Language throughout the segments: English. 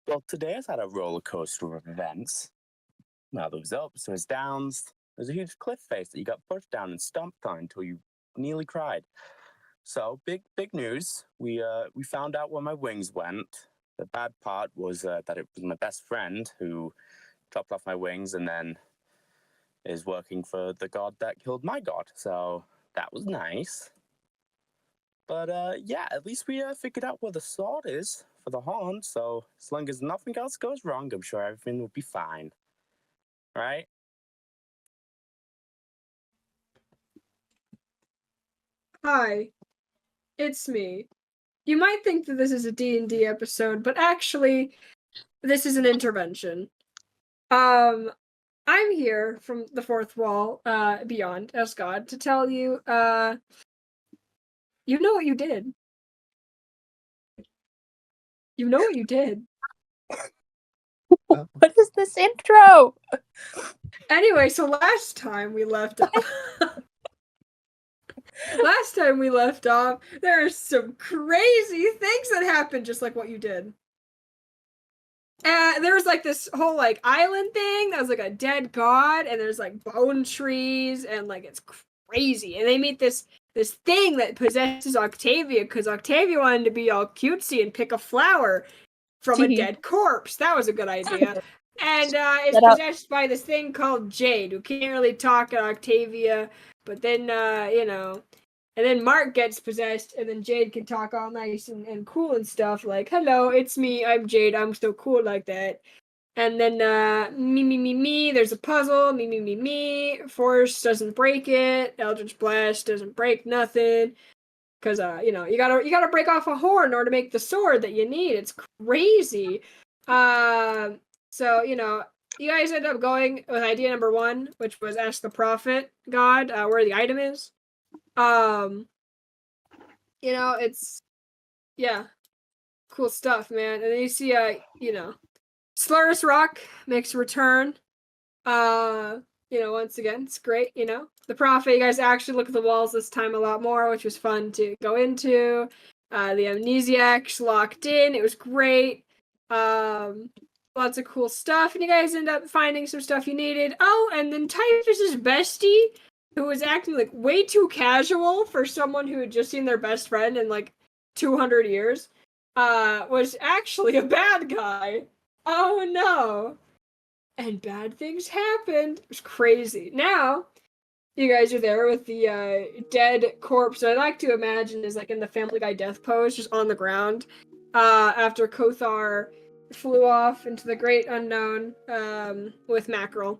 Well, today has had a roller coaster of events. Well, there was ups, there was downs. There's a huge cliff face that you got pushed down and stomped on until you nearly cried. So, big news. We found out where my wings went. The bad part was that it was my best friend who chopped off my wings and then is working for the god that killed my god. So that was nice. But yeah, at least we figured out where the sword is for the horn. So as long as nothing else goes wrong, I'm sure everything will be fine. Right? Hi, it's me. You might think that this is a D&D episode, but actually, this is an intervention. I'm here from the fourth wall, beyond, as God, to tell you, you know what you did. You know what you did. What is this intro? Anyway, so last time we left off, there are some crazy things that happened, just like what you did. There was like this whole like island thing that was like a dead god, and there's like bone trees, and like it's crazy. And they meet this thing that possesses Octavia because Octavia wanted to be all cutesy and pick a flower from a dead corpse. That was a good idea. And it's possessed by this thing called Jade, who can't really talk at Octavia, but then and then Mark gets possessed, and then Jade can talk all nice and cool and stuff, like, hello, it's me, I'm Jade, I'm so cool like that. And then, me, there's a puzzle, me, Force doesn't break it, Eldritch Blast doesn't break nothing, because, you gotta break off a horn in order to make the sword that you need. It's crazy. So, you guys end up going with idea number 1, which was ask the prophet god where the item is. It's, yeah, cool stuff, man. And then you see, Slurus Rock makes a return. Once again, it's great, The prophet, you guys actually look at the walls this time a lot more, which was fun to go into. The amnesiac's locked in. It was great. Lots of cool stuff. And you guys end up finding some stuff you needed. Oh, and then Typhus' bestie, who was acting like way too casual for someone who had just seen their best friend in like 200 years, was actually a bad guy. Oh no. And bad things happened. It was crazy. Now, you guys are there with the dead corpse that I like to imagine is like in the Family Guy death pose, just on the ground, after Kothar flew off into the great unknown with Mackerel.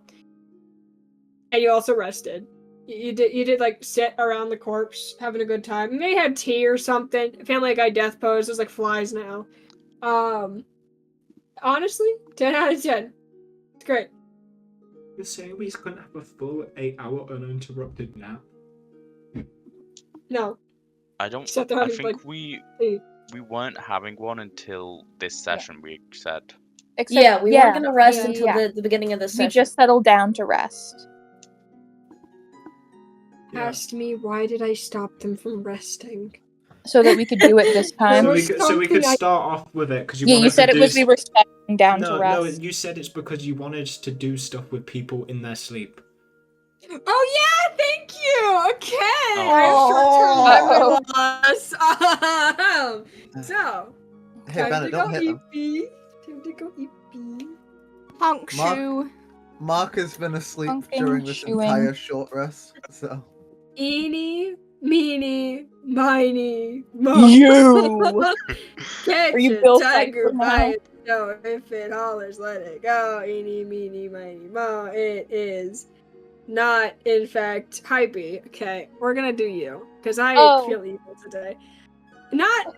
And you also rested. You did like sit around the corpse, having a good time. You may have tea or something. Family Guy death pose. There's like flies now. Honestly, 10 out of 10. It's great. You're saying we couldn't have a full 8-hour uninterrupted nap? No. I don't. Except I think we weren't having one until this session. We said. Except, we weren't gonna rest until the beginning of the session. We just settled down to rest. Asked me why did I stop them from resting? So that we could do it this time. So we could start off with it because you said it was we were stepping down to rest. No, you said it's because you wanted to do stuff with people in their sleep. Oh yeah, thank you. Okay, I have short-term memory loss. So, hey Bennett, don't hit them. Time to go eat beef. Honk shoe. Mark has been asleep during this entire short rest, so. Eeny, meeny, miny, mo. You! Catch Are you a tiger by its toe. If it hollers, let it go. Eeny, meeny, miny, mo. It is not, in fact, hypey. Okay, we're gonna do you, because I feel evil today. Not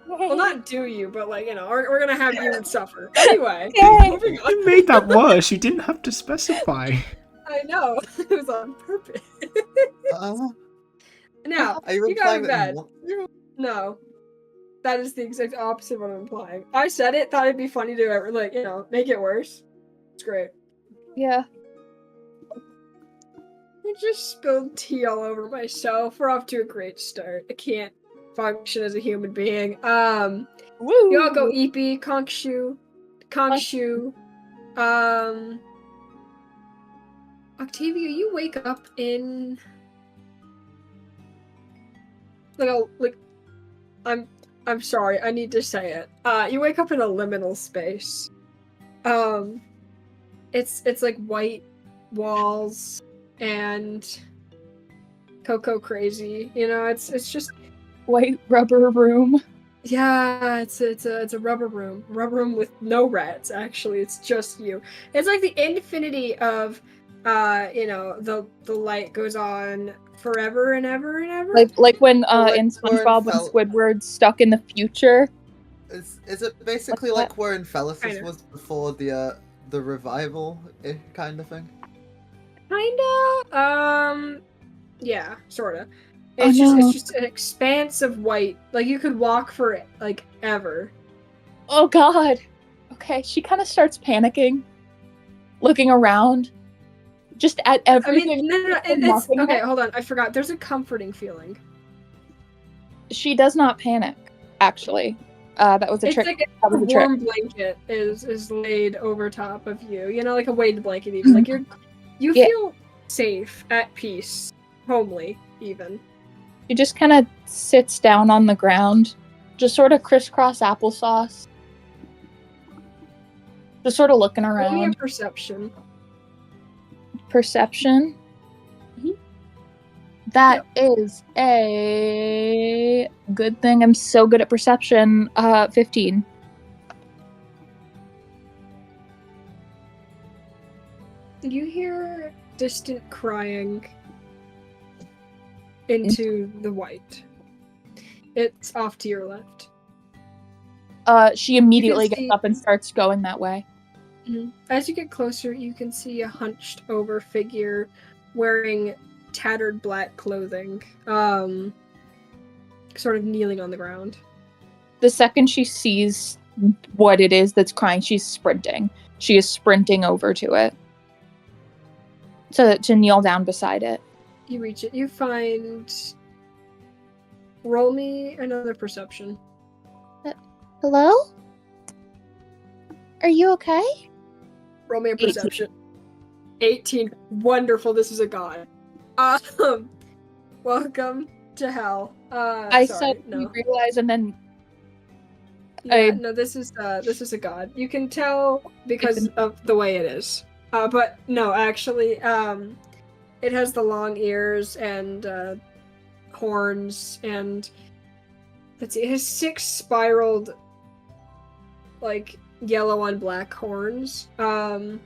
do you, but like, we're gonna have you suffer. Anyway, moving on. You made that worse. You didn't have to specify. I know. It was on purpose. Now, you got bad. No. That is the exact opposite of what I'm implying. I said it, thought it'd be funny to, make it worse. It's great. Yeah. I just spilled tea all over myself. We're off to a great start. I can't function as a human being. Woo! You all go eepy, conk shoe. Kongshu, Octavia, you wake up in I'm sorry, I need to say it. You wake up in a liminal space. It's like white walls and Coco crazy. You know, it's just White rubber room. yeah, it's a rubber room with no rats. Actually, it's just you. It's like the infinity of, the light goes on forever and ever and ever. Like when like in we're in SpongeBob when Fel- Squidward's stuck in the future. Is it basically What's like where in Felicity Kinda. was before the revival kind of thing? Kinda. Yeah, sorta. Oh, It's no. just an expanse of white. Like you could walk for it, like ever. Oh god. Okay, she kind of starts panicking, looking around, just at I everything. mean, no, it's nothing okay. else. Hold on, I forgot. There's a comforting feeling. She does not panic. Actually, that was a It's trick. like That a was a trick. warm blanket is laid over top of you. You know, like a weighted blanket. Even like you Yeah. feel safe, at peace, homely, even. She just kind of sits down on the ground, just sort of crisscross applesauce, just sort of looking Roll me a around. perception. Perception. Mhm. That is a good thing. I'm so good at perception. 15. You hear distant crying into the white. It's off to your left. She immediately gets see- up and starts going that way. As you get closer, you can see a hunched over figure wearing tattered black clothing, sort of kneeling on the ground. The second she sees what it is that's crying, she's sprinting. She is sprinting over to it. To kneel down beside it. You reach it. You find... Roll me another perception. Hello? Are you okay? Roll me a 18. perception. 18. Wonderful. This is a god. Welcome to hell. I sorry, said no. we realize, and then Yeah, no, this is a god. You can tell because of the way it is. But no, actually, it has the long ears and horns, and let's see, it has 6 spiraled, like yellow on black horns, and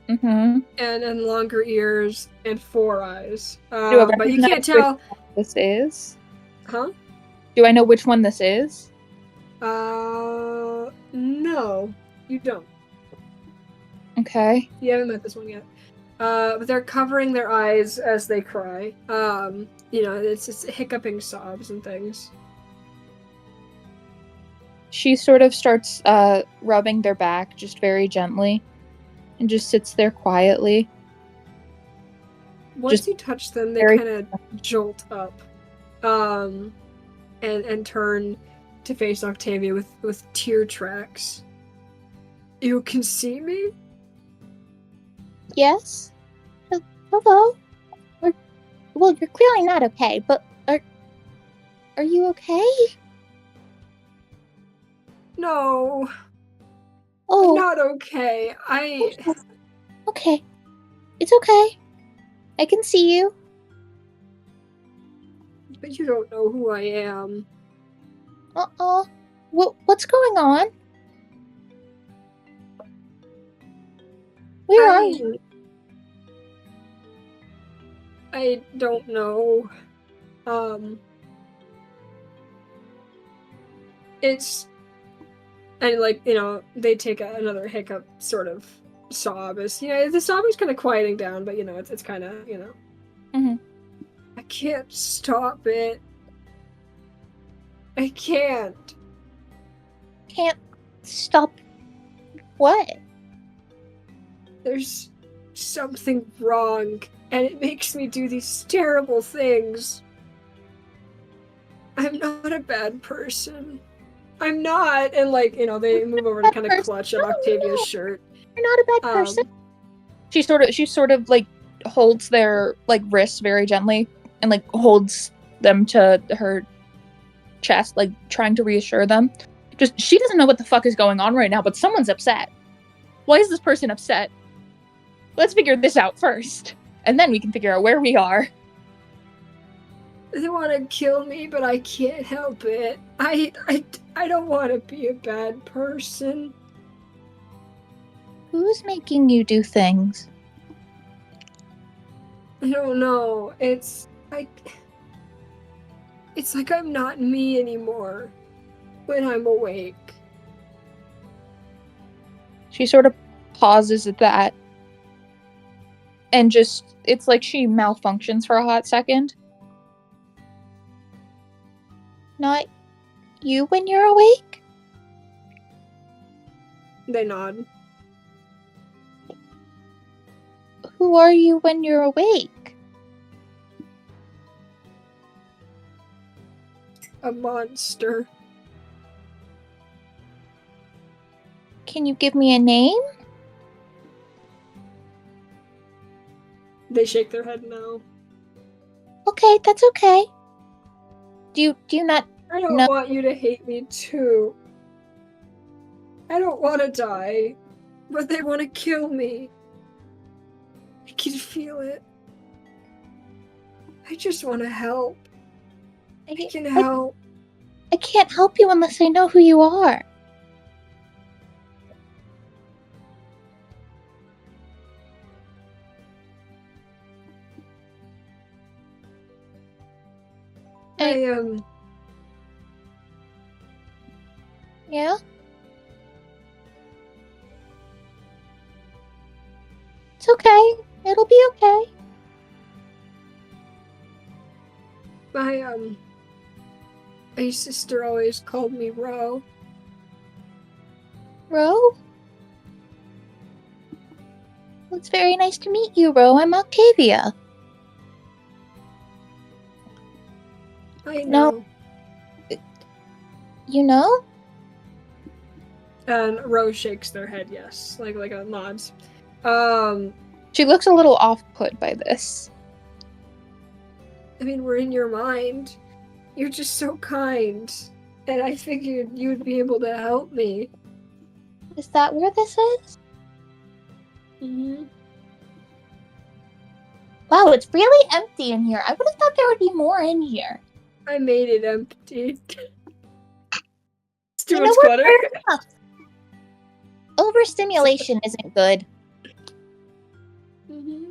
longer ears and 4 eyes. But you can't tell. This is. Huh? Do I know which one this is? No, you don't. Okay. You haven't met this one yet. But they're covering their eyes as they cry. It's just hiccuping sobs and things. She sort of starts rubbing their back just very gently and just sits there quietly. Once you touch them, they kind of jolt up and turn to face Octavia with tear tracks. You can see me? Yes. Hello. Well, you're clearly not okay, but are you okay? No. Oh. I'm not okay. Okay. It's okay. I can see you. But you don't know who I am. What's going on? Where are you? I don't know. It's... And, they take another hiccup sort of sob. The sob is kind of quieting down, but, it's kind of, Mm-hmm. I can't stop it. I can't. Can't stop what? There's something wrong, and it makes me do these terrible things. I'm not a bad person. I'm not. And like, they move over to kind of clutch at Octavia's shirt. You're not a bad person. She sort of like holds their like wrists very gently and like holds them to her chest, like trying to reassure them. Just, she doesn't know what the fuck is going on right now, but someone's upset. Why is this person upset? Let's figure this out first, and then we can figure out where we are. They want to kill me, but I can't help it. I don't want to be a bad person. Who's making you do things? I don't know. It's like I'm not me anymore when I'm awake. She sort of pauses at that. And just, it's like she malfunctions for a hot second. Not you when you're awake? They nod. Who are you when you're awake? A monster. Can you give me a name? They shake their head no. Okay, that's okay. Do you not I don't know? want you to hate me too. I don't want to die, but they want to kill me. I can feel it. I just want to help. I can help. I can't help you unless I know who you are. Yeah? It's okay. It'll be okay. My sister always called me Ro. Ro? Well, it's very nice to meet you, Ro. I'm Octavia. I know. You know? And Ro shakes their head yes, like a nods. She looks a little off-put by this. I mean, we're in your mind. You're just so kind. And I figured you would be able to help me. Is that where this is? Mm-hmm. Wow, it's really empty in here. I would have thought there would be more in here. I made it empty. It's too You much know what? clutter. Fair enough. Overstimulation isn't good. Mm-hmm.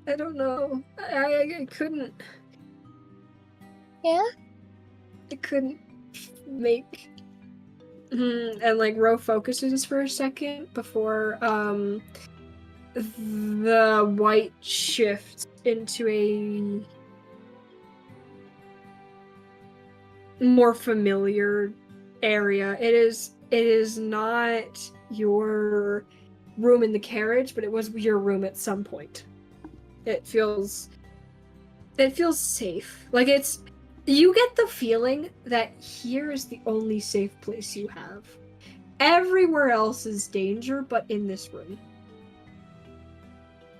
I don't know. I couldn't. Yeah? I couldn't make. And like Ro focuses for a second before the white shifts into a more familiar area. It is not your room in the carriage, but it was your room at some point. It feels safe. Like you get the feeling that here is the only safe place you have. Everywhere else is danger, but in this room.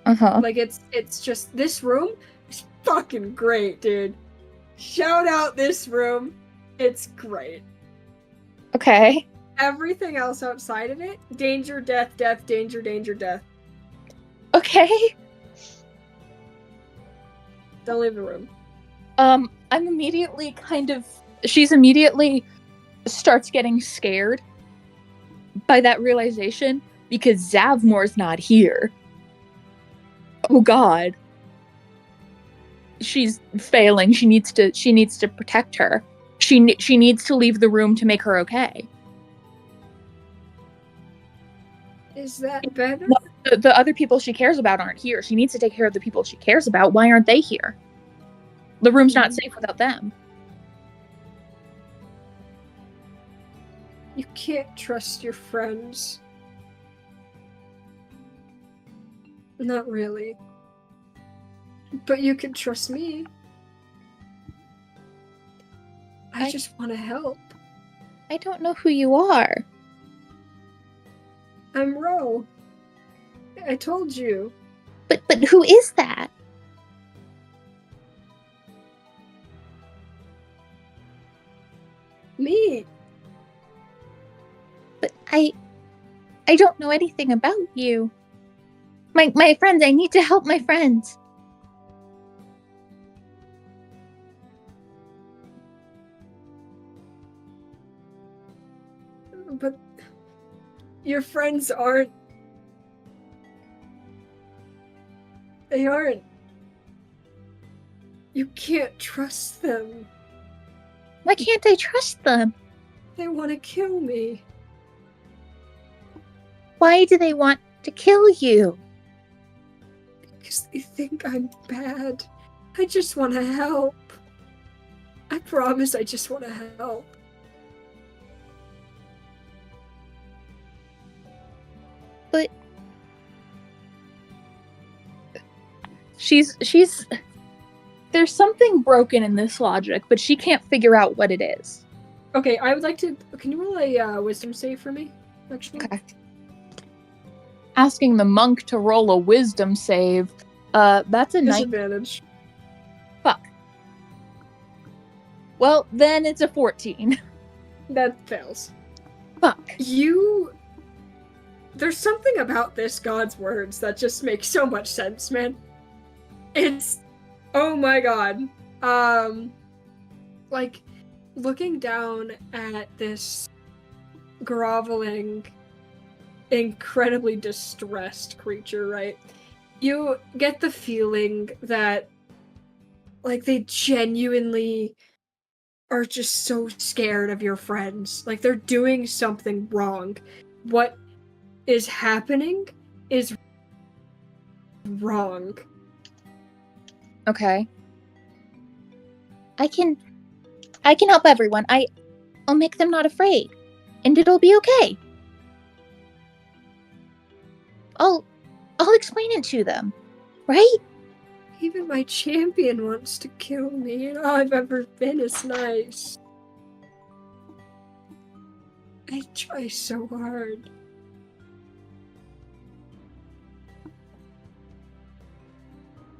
Uh-huh. Like it's just this room is fucking great, dude. Shout out this room. It's great. Okay. Everything else outside of it, danger, death, death, danger, danger, death. Okay. Don't leave the room. I'm immediately she's immediately starts getting scared by that realization because Zavmor's not here. Oh god. She's failing. She needs to protect her. She needs to leave the room to make her okay. Is that better? No, the other people she cares about aren't here. She needs to take care of the people she cares about. Why aren't they here? The room's not safe without them. You can't trust your friends. Not really. But you can trust me. I just want to help. I I don't know who you are. I'm Ro. I told you. But who is that? Me. But I don't know anything about you. My friends, I need to help my friends. But your friends aren't. They aren't. You can't trust them. Why can't I trust them? They want to kill me. Why do they want to kill you? Because they think I'm bad. I just want to help. I promise I just want to help. But She's there's something broken in this logic, but she can't figure out what it is. Okay, I would like to. Can you roll a wisdom save for me? Actually. Okay. Asking the monk to roll a wisdom save. That's a 9. Disadvantage. Fuck. Well, then it's a 14. That fails. Fuck. There's something about this God's words that just makes so much sense, man. It's, oh my god. Like, looking down at this groveling, incredibly distressed creature, right? You get the feeling that, like, they genuinely are just so scared of your friends. Like, they're doing something wrong. What is happening is wrong. Okay. I can help everyone. I'll make them not afraid. And it'll be okay. I'll explain it to them. Right? Even my champion wants to kill me, and all I've ever been is nice. I try so hard.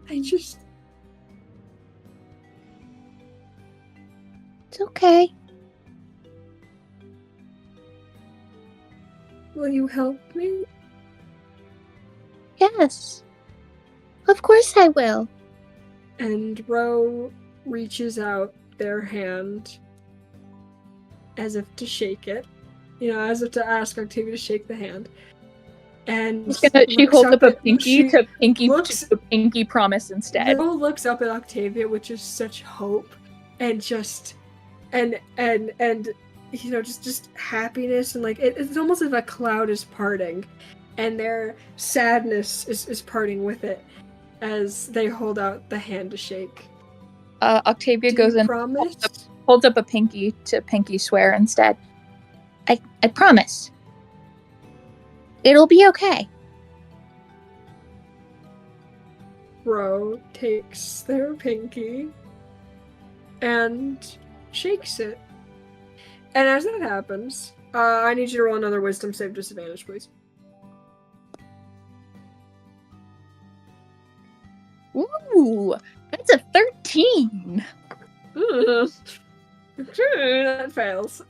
It's okay. Will you help me? Yes. Of course I will. And Ro reaches out their hand as if to shake it. You know, as if to ask Octavia to shake the hand. And She holds up a pinky to pinky promise instead. Ro looks up at Octavia, which is such hope and just and you know, just happiness, and like it's almost as if a cloud is parting and their sadness is parting with it as they hold out the hand to shake. Octavia goes in, holds up a pinky to pinky swear instead. I promise. It'll be okay. Ro takes their pinky and shakes it. And as that happens, I need you to roll another wisdom save disadvantage, please. Ooh, that's a 13. That fails.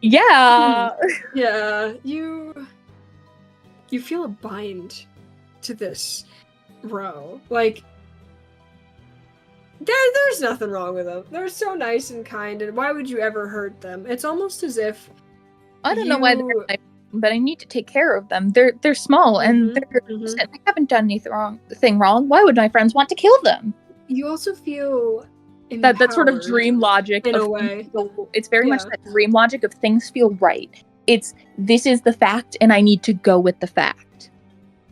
Yeah. Yeah, you feel a bind to this Ro. Like, there's nothing wrong with them. They're so nice and kind, and why would you ever hurt them? It's almost as if I don't know why they're nice, but I need to take care of them. They're small and they haven't done anything wrong. Why would my friends want to kill them? You also feel that sort of dream logic in a way. It's very much that dream logic of things feel right. This is the fact, and I need to go with the fact.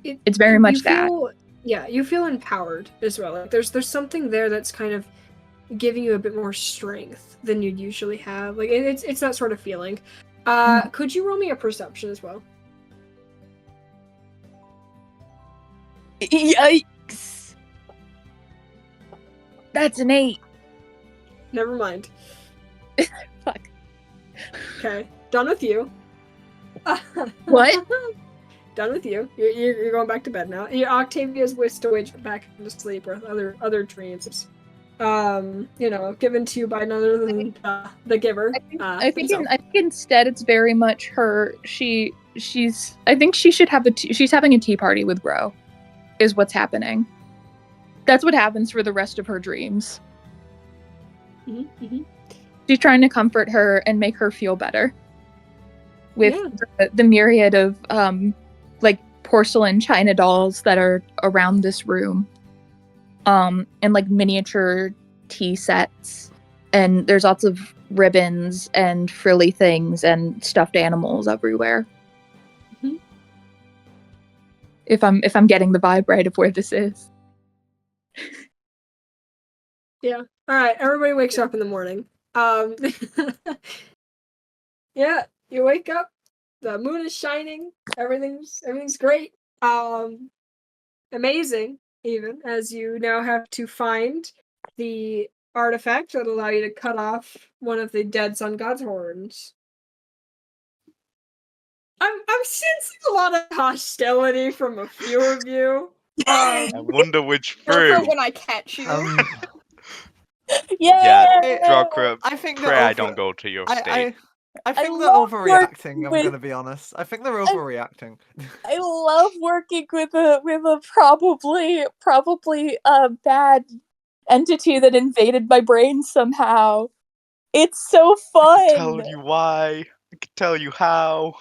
It's very much that. Yeah, you feel empowered as well. Like there's something there that's kind of giving you a bit more strength than you'd usually have. Like it's that sort of feeling. Could you roll me a perception as well? Yikes! That's an 8. Never mind. Fuck. Okay, done with you. What? Done with you. You're going back to bed now. Octavia's whisked away back into sleep or other dreams. Given to you by none other than the giver. I think instead it's very much her. She's. I think she should have she's having a tea party with Gro, is what's happening. That's what happens for the rest of her dreams. Mm-hmm. She's trying to comfort her and make her feel better. With the myriad of like porcelain china dolls that are around this room. And like miniature tea sets, and there's lots of ribbons and frilly things and stuffed animals everywhere. Mm-hmm. If I'm getting the vibe right of where this is. Yeah. All right. Everybody wakes up in the morning. Yeah. You wake up. The moon is shining. Everything's great. Amazing. Even as you now have to find the artifact that allow you to cut off one of the dead sun god's horns. I'm sensing a lot of hostility from a few of you. I wonder which Remember fruit. when I catch you? Yeah, Drakra, I think pray I don't go to your state. I think they're overreacting. I'm gonna be honest. I think they're overreacting. I love working with a probably a bad entity that invaded my brain somehow. It's so fun. I can tell you why. I can tell you how.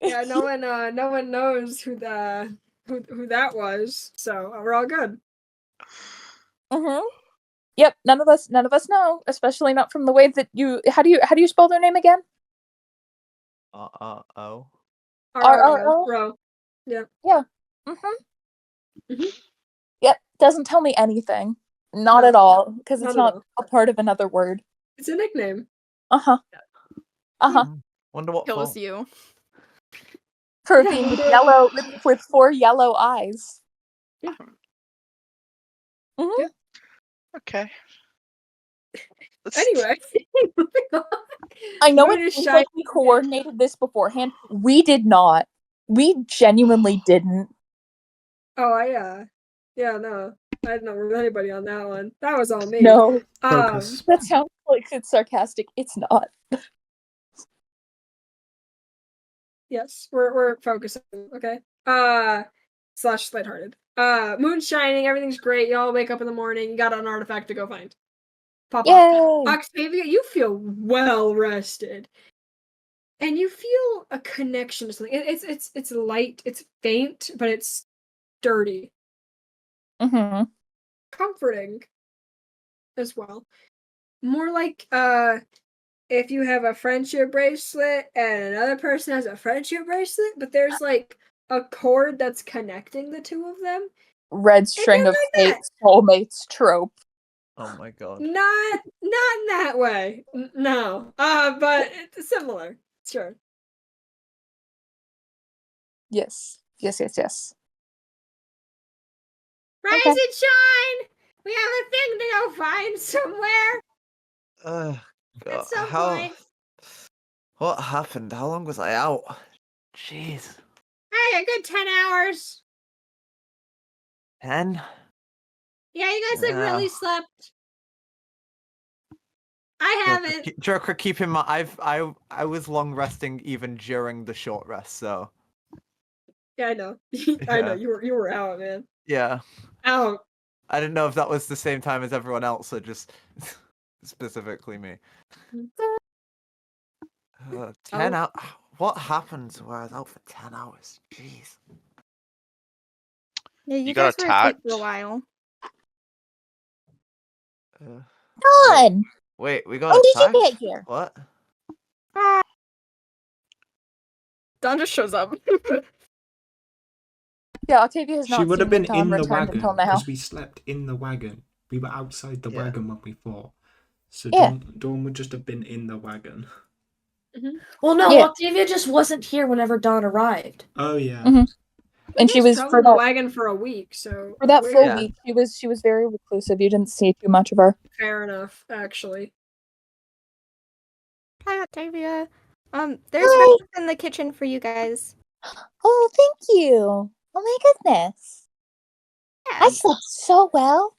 Yeah, no one knows who that was, so we're all good. Yep, none of us know, especially not from the way that you. How do you spell their name again? O. R-O. Yeah. Yeah. Yep. Doesn't tell me anything. Not at all, because it's not a part of another word. It's a nickname. Wonder what kills for. you. For being yellow with 4 yellow eyes. Yeah. Yeah. Okay. Anyway. I know it seems like we coordinated this beforehand. We did not. We genuinely didn't. Oh, no. I didn't know with anybody on that one. That was all me. No. That sounds like it's sarcastic. It's not. Yes, we're focusing. Okay. Slash lighthearted. Moon's shining. Everything's great. Y'all wake up in the morning. You got an artifact to go find. Pop off. Octavia, you feel well rested, and you feel a connection to something. It's light. It's faint, but it's dirty. Comforting as well. More like if you have a friendship bracelet and another person has a friendship bracelet, but there's like a cord that's connecting the two of them. Red string of fate soulmates trope. Oh my god. Not in that way. No. But it's similar. Sure. Yes. Rise and shine! We have a thing to go find somewhere. God, some point. What happened? How long was I out? Jeez. Hey, a good 10 hours. 10? Yeah, you guys really slept. I haven't. Joker, keep in mind, I was long resting even during the short rest, so. Yeah, I know. I know you were out, man. Yeah. Out. I didn't know if that was the same time as everyone else or just specifically me. 10 hours. What happened where I was out for 10 hours? Jeez. Yeah, you guys were asleep for a while. Dawn! Wait, we got attacked? Did you get here? What? Dawn just shows up. Yeah, Octavia has not. She would have been in the wagon until now. because we slept in the wagon. We were outside the wagon when we fought. So Dawn would just have been in the wagon. Well, no, Octavia just wasn't here whenever Dawn arrived. Oh yeah. And she was for the wagon for a week, so for that full week she was very reclusive. You didn't see too much of her. Fair enough, actually. Hi, Octavia. There's Hi. breakfast in the kitchen for you guys. Oh, thank you. Oh my goodness. Yeah, I slept so well.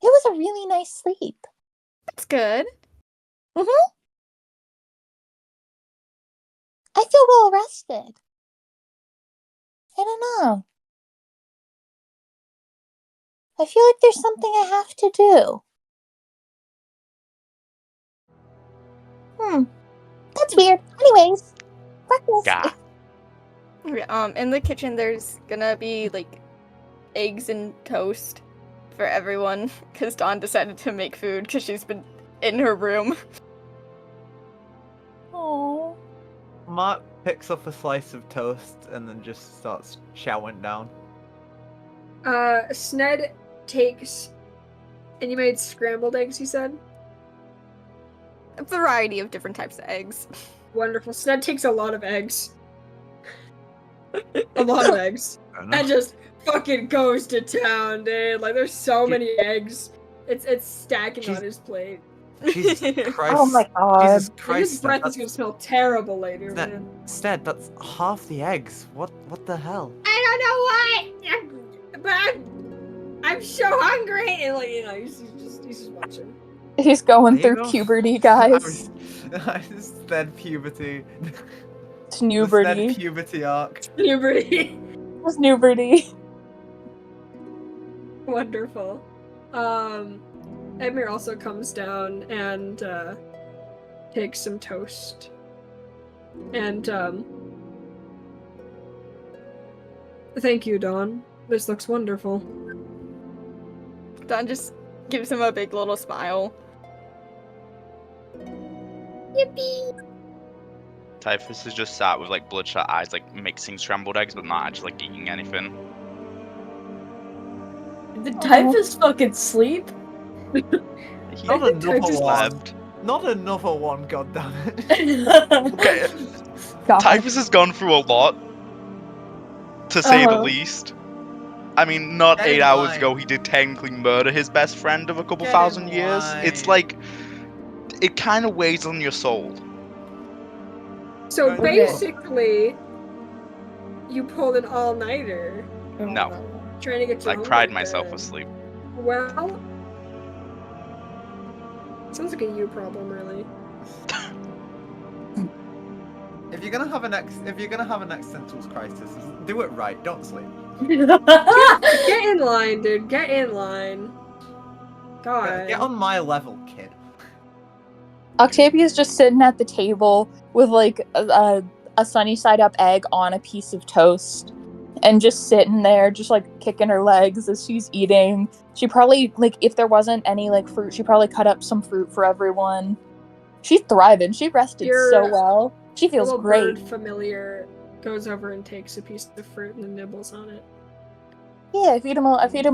It was a really nice sleep. that's good. Mm-hmm. I feel well rested. I don't know. I feel like there's something I have to do. That's weird. Anyways, breakfast. Gah. In the kitchen, there's gonna be like eggs and toast for everyone because Dawn decided to make food because she's been in her room. Oh. Mark picks up a slice of toast and then just starts chowing down. Sned takes. And you made scrambled eggs, you said? A variety of different types of eggs. Wonderful. Sned takes a lot of eggs. A lot of eggs. And just fucking goes to town, dude. Like, there's so many eggs. It's stacking on his plate. Jesus Christ. Oh my god. Jesus Christ. His breath is gonna smell terrible later, Sned, man. Sned, that's half the eggs. What the hell? I don't know why! But I'm so hungry! And, like, you know, he's just watching. He's going There you through go. puberty, guys. Sned puberty. Snewberty. Sned puberty arc. Puberty. Snewberty. Wonderful. Edmure also comes down and takes some toast. And thank you, Dawn. This looks wonderful. Dawn just gives him a big little smile. Yippee. Typhus is just sat with like bloodshot eyes, like mixing scrambled eggs, but not actually like eating anything. Did Typhus fucking sleep? He Not another one. slept. Not another one, goddammit. Okay, God. Typhus has gone through a lot, to say the Uh-huh. least. I mean, not Get 8 in hours line. ago he did technically murder his best friend of a couple Get in thousand years. It's line. like, it kind of weighs on your soul. So Okay. basically, you pulled an all-nighter No, trying to get your I cried homework myself done. asleep. Well, sounds like a you problem, really. If you're gonna have an existential crisis, do it right. Don't sleep. Get in line, dude. Get in line. God. Get on my level, kid. Octavia's just sitting at the table with like a sunny side up egg on a piece of toast and just sitting there just like kicking her legs as she's eating. She probably, like, if there wasn't any like fruit, she probably cut up some fruit for everyone. She's thriving. She rested so well. She feels little great. bird familiar goes over and takes a piece of fruit and then nibbles on it. Yeah, I feed him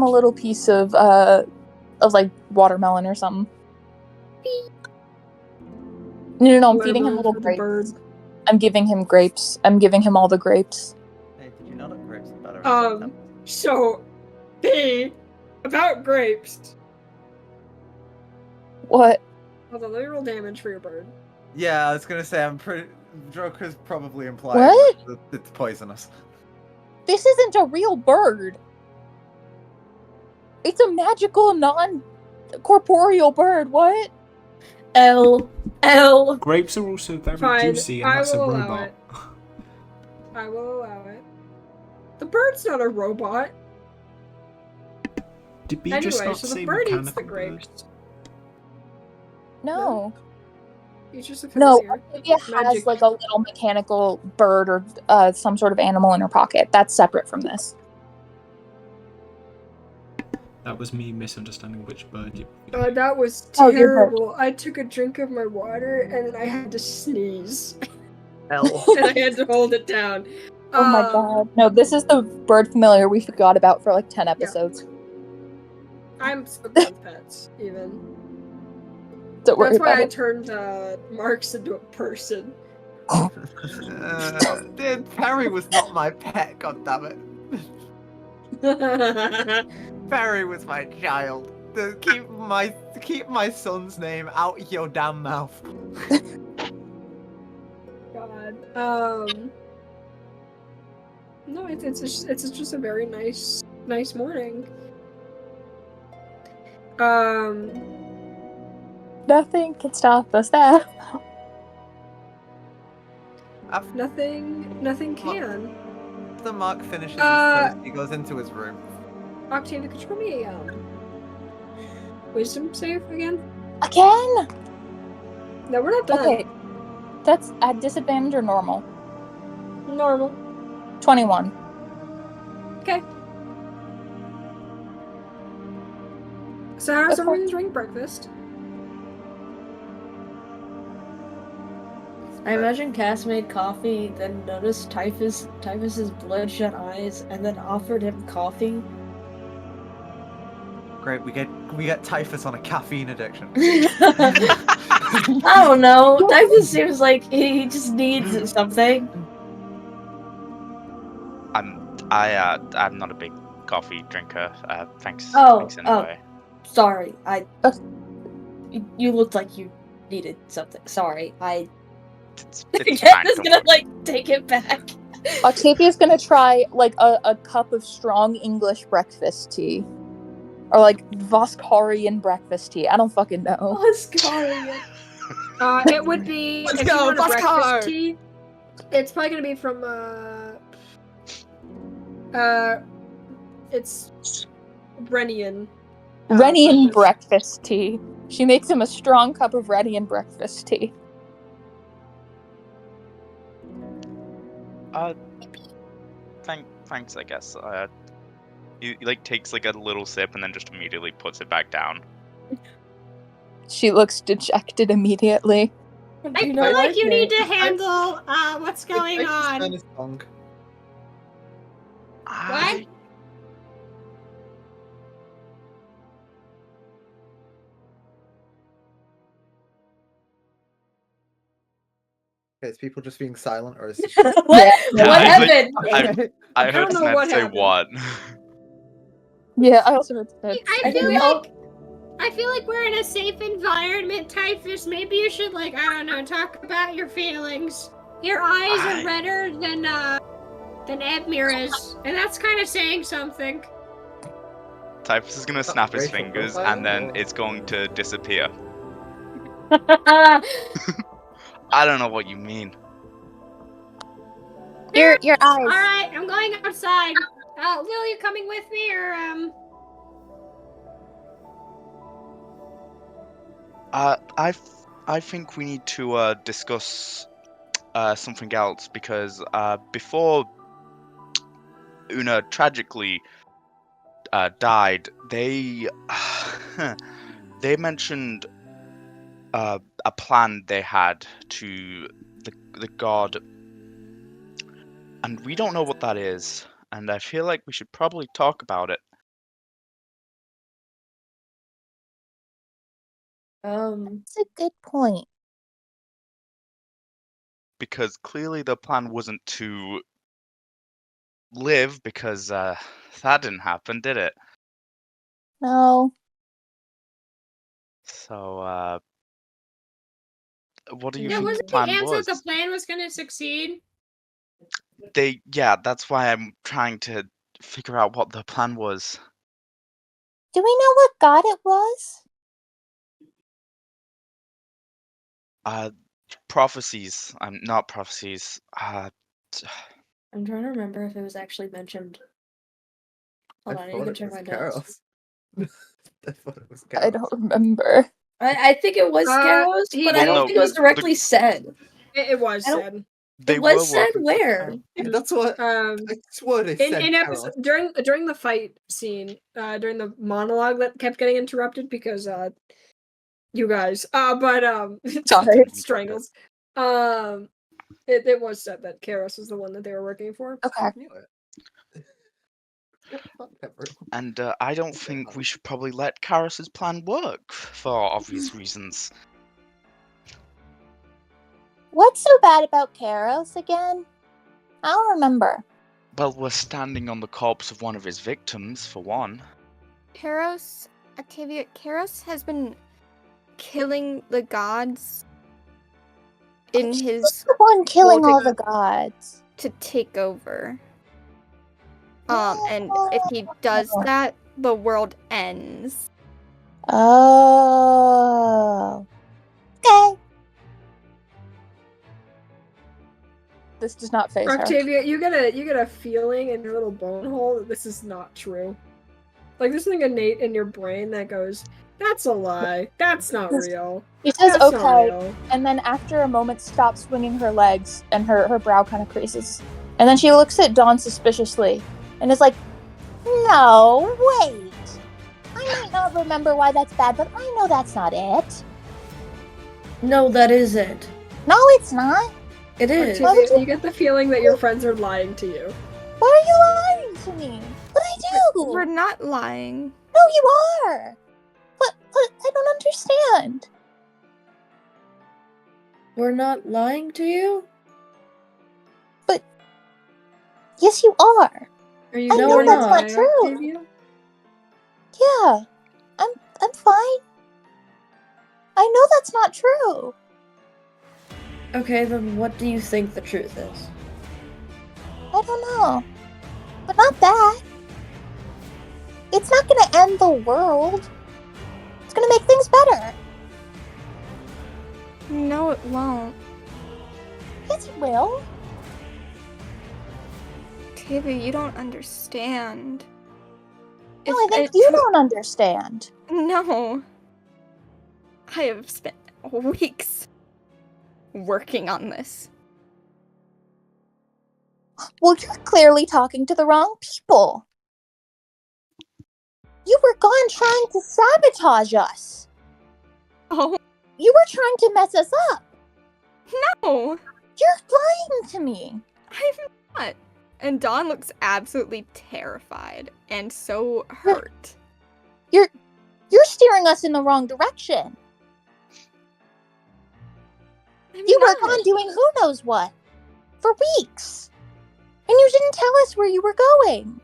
a little piece of like watermelon or something. No, I'm feeding him little For the bird. grapes. I'm giving him grapes. I'm giving him all the grapes. Hey, did you know that grapes are better? So, B, about grapes. What? Hold on, let me roll damage for your bird. Yeah, I was gonna say I'm pretty. Joker's probably implying What? that it's poisonous. This isn't a real bird. It's a magical, non-corporeal bird. What? L. Grapes are also very Fine, juicy, and I that's a will allow robot. it. I will allow it. The bird's not a robot. Did B Anyway, just not so the say bird eats the mechanical bird? grapes. No. He's just a No, familiar. Octavia has Magic. like a little mechanical bird or some sort of animal in her pocket. That's separate from this. That was me misunderstanding which bird you. That was Oh, you're hurt. terrible. I took a drink of my water and then I had to sneeze. L. And I had to hold it down. Oh my god. No, this is the bird familiar we forgot about for like 10 episodes. I'm so good with pets, even. Don't worry That's why about I it. turned Marks into a person. Dude, Perry was not my pet, goddammit. Perry was my child. Keep my son's name out your damn mouth. No, it's just a very nice morning. Nothing can stop us now. Nothing can. After Mark finishes his Uh, toast, he goes into his room. Octavia, could you roll me a wisdom save again? Again? No, we're not done. Okay. That's at disadvantage or normal? Normal. 21. Okay. So how's Okay. everyone enjoying breakfast? I imagine Cass made coffee, then noticed Typhus's bloodshot eyes, and then offered him coffee. Great, we get Typhus on a caffeine addiction. I don't know. Typhus seems like he just needs something. I'm not a big coffee drinker. Thanks. Oh, Thanks anyway. Sorry. You looked like you needed something. Sorry. It's Cat fine. is don't gonna worry. take it back. Octavia's gonna try like a cup of strong English breakfast tea. Or like Voskarian breakfast tea. I don't fucking know. Voskarian. It would be Let's if go, you want a Voskar! breakfast tea. It's probably gonna be from it's Renian. Renian breakfast tea. She makes him a strong cup of Renian breakfast tea. Thanks, I guess. He like takes like a little sip and then just immediately puts it back down. She looks dejected immediately. I feel like you need to handle what's going on. What? Is people just being silent, or is What Yeah, happened? I heard don't know Sned what say happened. what. Yeah, I also heard that. I feel like we're in a safe environment, Typhus. Maybe you should, like, I don't know, talk about your feelings. Your eyes are redder than Edmira's, and that's kind of saying something. Typhus is gonna snap his racial fingers profile, and then or- it's going to disappear. I don't know what you mean. Your eyes. Alright, I'm going outside. Lil, you coming with me, or, I think we need to discuss something else because before Una tragically died, they they mentioned a plan they had to the god, and we don't know what that is, and I feel like we should probably talk about it. That's a good point. Because clearly the plan wasn't to live, because that didn't happen, did it? No. So what do you yeah, think the wasn't the plan answer was? the plan was gonna succeed? Yeah, that's why I'm trying to figure out what the plan was. Do we know what god it was? Prophecies. Not prophecies. I'm trying to remember if it was actually mentioned. Hold on, I need to check my notes. I thought it was I Karos. don't remember. I think it was Scaros, but I Well, don't no, think it was directly said. It was I don't- said. They It was were said working- where? That's what I swore they said. In episode during the fight scene, during the monologue that kept getting interrupted because you guys Sorry. strangles. It was said that Karos was the one that they were working for. Okay. I knew it. And I don't think we should probably let Karas's plan work for obvious reasons. What's so bad about Karos again? I don't remember. Well, we're standing on the corpse of one of his victims, for one. Octavia, Karos has been killing the gods in his The one killing Well, all the gods. to take over. And if he does that, the world ends. Oh. Okay. This does not phase her. Octavia, you get a feeling in your little bone hole that this is not true. Like there's something innate in your brain that goes, "That's a lie. That's not real." She says That's not okay, real." and then after a moment stops swinging her legs, and her brow kind of creases. And then she looks at Dawn suspiciously, and is like, No, wait. I might not remember why that's bad, but I know that's not it. No, that is it. No, it's not. It is. Octavia, you get the feeling that your friends are lying to you. Why are you lying to me? What I do? We're not lying. No, you are. What? I don't understand. We're not lying to you? Yes, you are. Are you I know going that's to not lie, true. Octavia? Yeah, I'm fine. I know that's not true. Okay, then what do you think the truth is? I don't know, but not that. It's not gonna end the world. It's gonna make things better. No, it won't. Yes, it will. Octavia, you don't understand. No, I think you don't understand. No. I have spent weeks working on this. Well, you're clearly talking to the wrong people. You were gone trying to sabotage us. Oh, You were trying to mess us up. no! You're lying to me. I'm not. And Dawn looks absolutely terrified and so hurt. You're steering us in the wrong direction. You were gone doing who knows what for weeks. And you didn't tell us where you were going.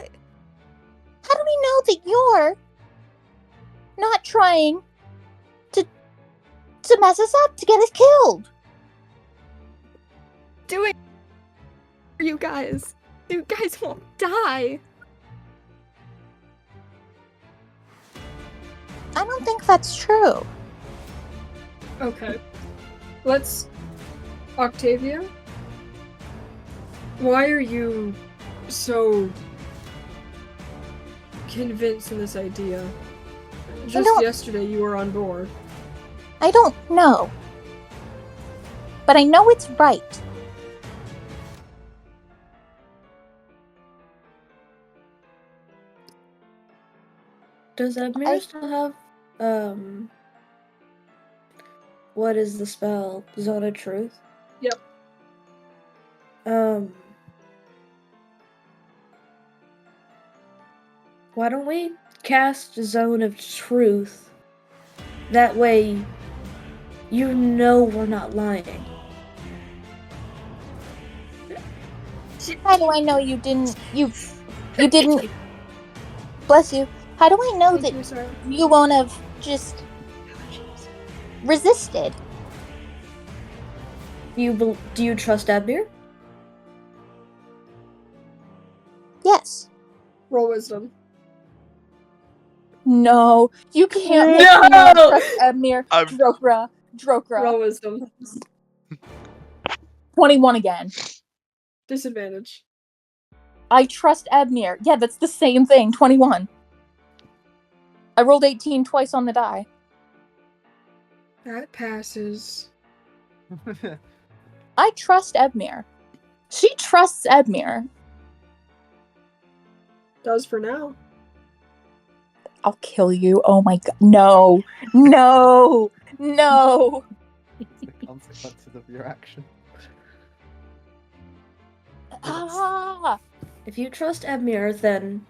How do we know that you're not trying to mess us up, to get us killed? Doing you guys. You guys won't die. I don't think that's true. Okay. Octavia? Why are you so convinced in this idea? Just don't- yesterday you were on board. I don't know. But I know it's right. Does Admir still have, what is the spell? Zone of Truth? Yep. Why don't we cast Zone of Truth? That way, you know we're not lying. How do I know you didn't bless you? How do I know that you won't have just resisted? Do you trust Admir? Yes. Roll wisdom. no, you can't make No! me not trust Edmir. Drokra. Roll wisdom. 21 again. Disadvantage. I trust Edmir. Yeah, that's the same thing. 21. I rolled 18 twice on the die. That passes. I trust Edmir. She trusts Edmir. Does for now. I'll kill you. Oh my god. No. No. No. The consequences of your action. Ah. If you trust Admir, then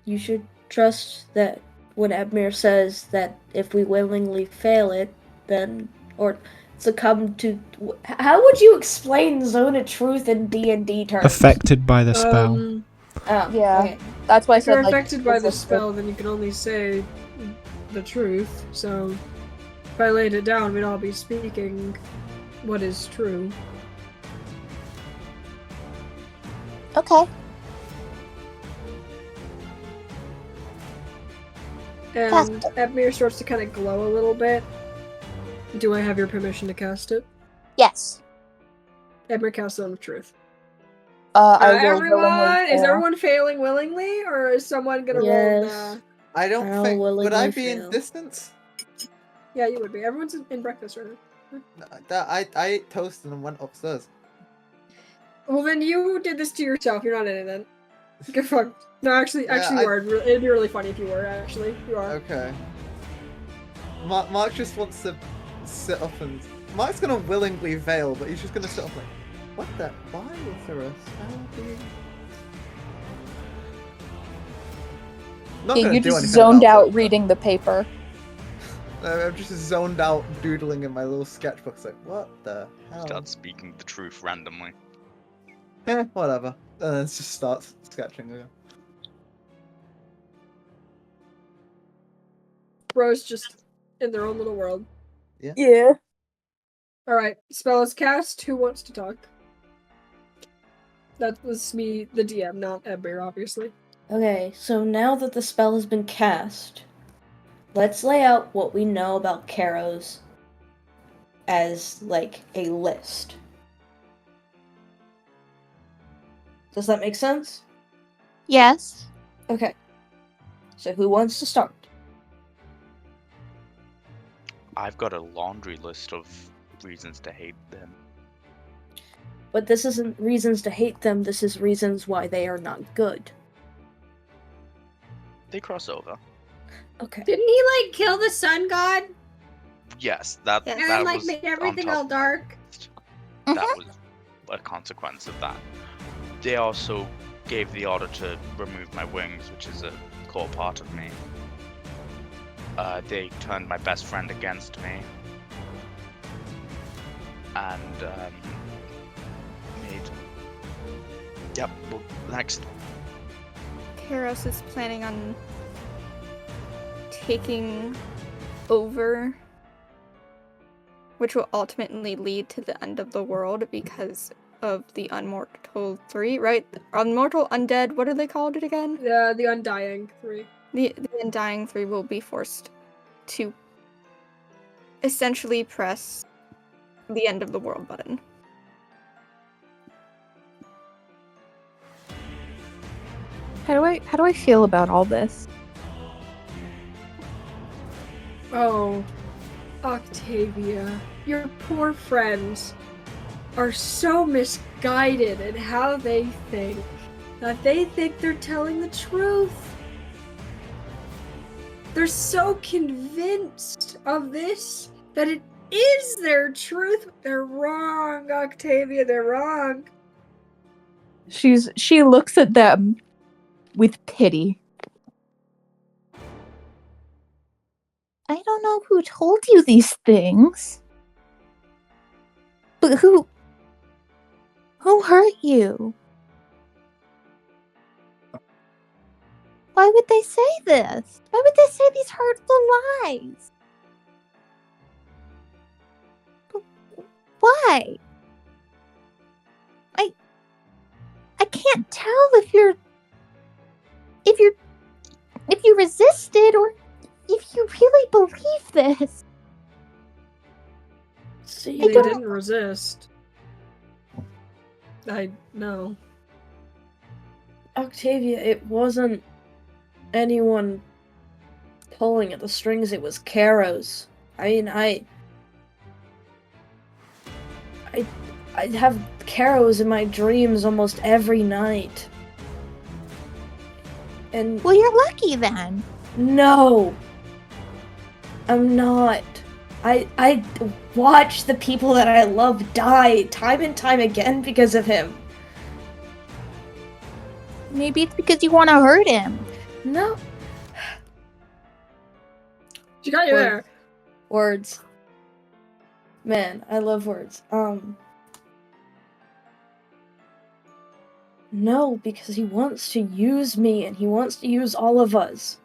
you should trust that when Admir says that if we willingly fail it, then, or succumb to... How would you explain Zone of Truth in D&D terms? Affected by the spell. Oh, Yeah. okay. That's why I If you're said like affected by the resisted. spell, then you can only say the truth. So If I laid it down, we'd all be speaking what is true. Okay. Cast And it. Ebmir starts to kind of glow a little bit. Do I have your permission to cast it? Yes. Ebmir casts Zone of Truth. I will Everyone, willingly is fail. everyone failing willingly, or is someone gonna roll the... I don't I'll think. Would I willingly be in fail. distance? Yeah, you would be. Everyone's in breakfast right now. I ate toast and went upstairs. Well, then you did this to yourself. You're not in it then. Get fucked. No, actually, Yeah, you are. It'd be really funny if you were, actually. You are. Okay. Mark just wants to sit up and... Mark's gonna willingly fail, but he's just gonna sit up like... What the... Why is there a spell being... Not Yeah, gonna you do just anything zoned about out it. reading the paper. I'm just zoned out doodling in my little sketchbook. It's like, what the hell? Start speaking the truth randomly. Whatever. And then it just starts sketching again. Bros just in their own little world. Yeah. Alright, spell is cast. Who wants to talk? That was me, the DM, not Ebmir, obviously. Okay, so now that the spell has been cast, let's lay out what we know about Karos as, like, a list. Does that make sense? Yes. Okay. So who wants to start? I've got a laundry list of reasons to hate them. But this isn't reasons to hate them, this is reasons why they are not good. They cross over. Okay. Didn't he like kill the sun god Yes, that and that then like was made on everything top all of my dark? list. That was a consequence of that. They also gave the order to remove my wings, which is a core part of me. They turned my best friend against me. And made... Yep, well, next. Karos is planning on taking over, which will ultimately lead to the end of the world because of the Unmortal 3, right? The Unmortal, Undead, what are they called it again? The Undying 3. The Undying 3 will be forced to essentially press the end of the world button. How do I feel about all this? Oh, Octavia, your poor friends are so misguided in how they think that they think they're telling the truth. They're so convinced of this that it is their truth. They're wrong, Octavia, they're wrong. She looks at them with pity. I don't know who told you these things. But who hurt you? Why would they say this? Why would they say these hurtful lies? Why? I can't tell if you resisted or if you really believe this. See, They don't- didn't resist. I know. Octavia, it wasn't anyone pulling at the strings, it was Karos. I mean, I have Karos in my dreams almost every night. And Well, you're lucky then. no, I'm not. I watch the people that I love die time and time again because of him. Maybe it's because you want to hurt him. No. She got you Word. there. Words. Man, I love words. No, because he wants to use me and he wants to use all of us.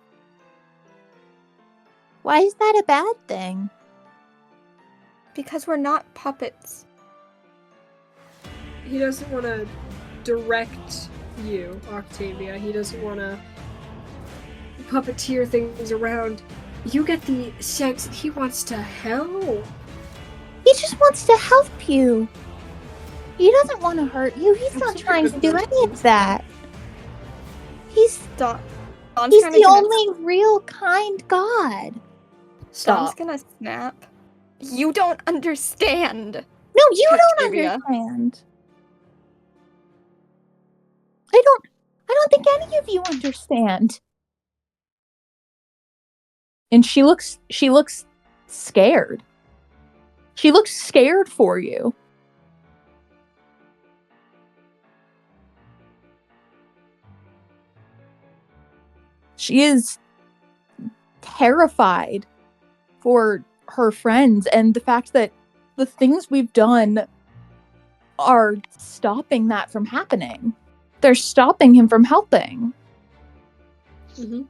Why is that a bad thing? Because we're not puppets. He doesn't want to direct you, Octavia. He doesn't want to puppeteer things around. You get the sense that he wants to help. He just wants to help you. He doesn't want to hurt you. He's not trying to do any of that. He's Don's the only real kind God. Don's Stop. gonna snap. You don't understand. No, you don't Octavia. understand. I don't think any of you understand. And she looks scared. She looks scared for you. She is terrified for her friends and the fact that the things we've done are stopping that from happening. They're stopping him from helping. Mm-hmm.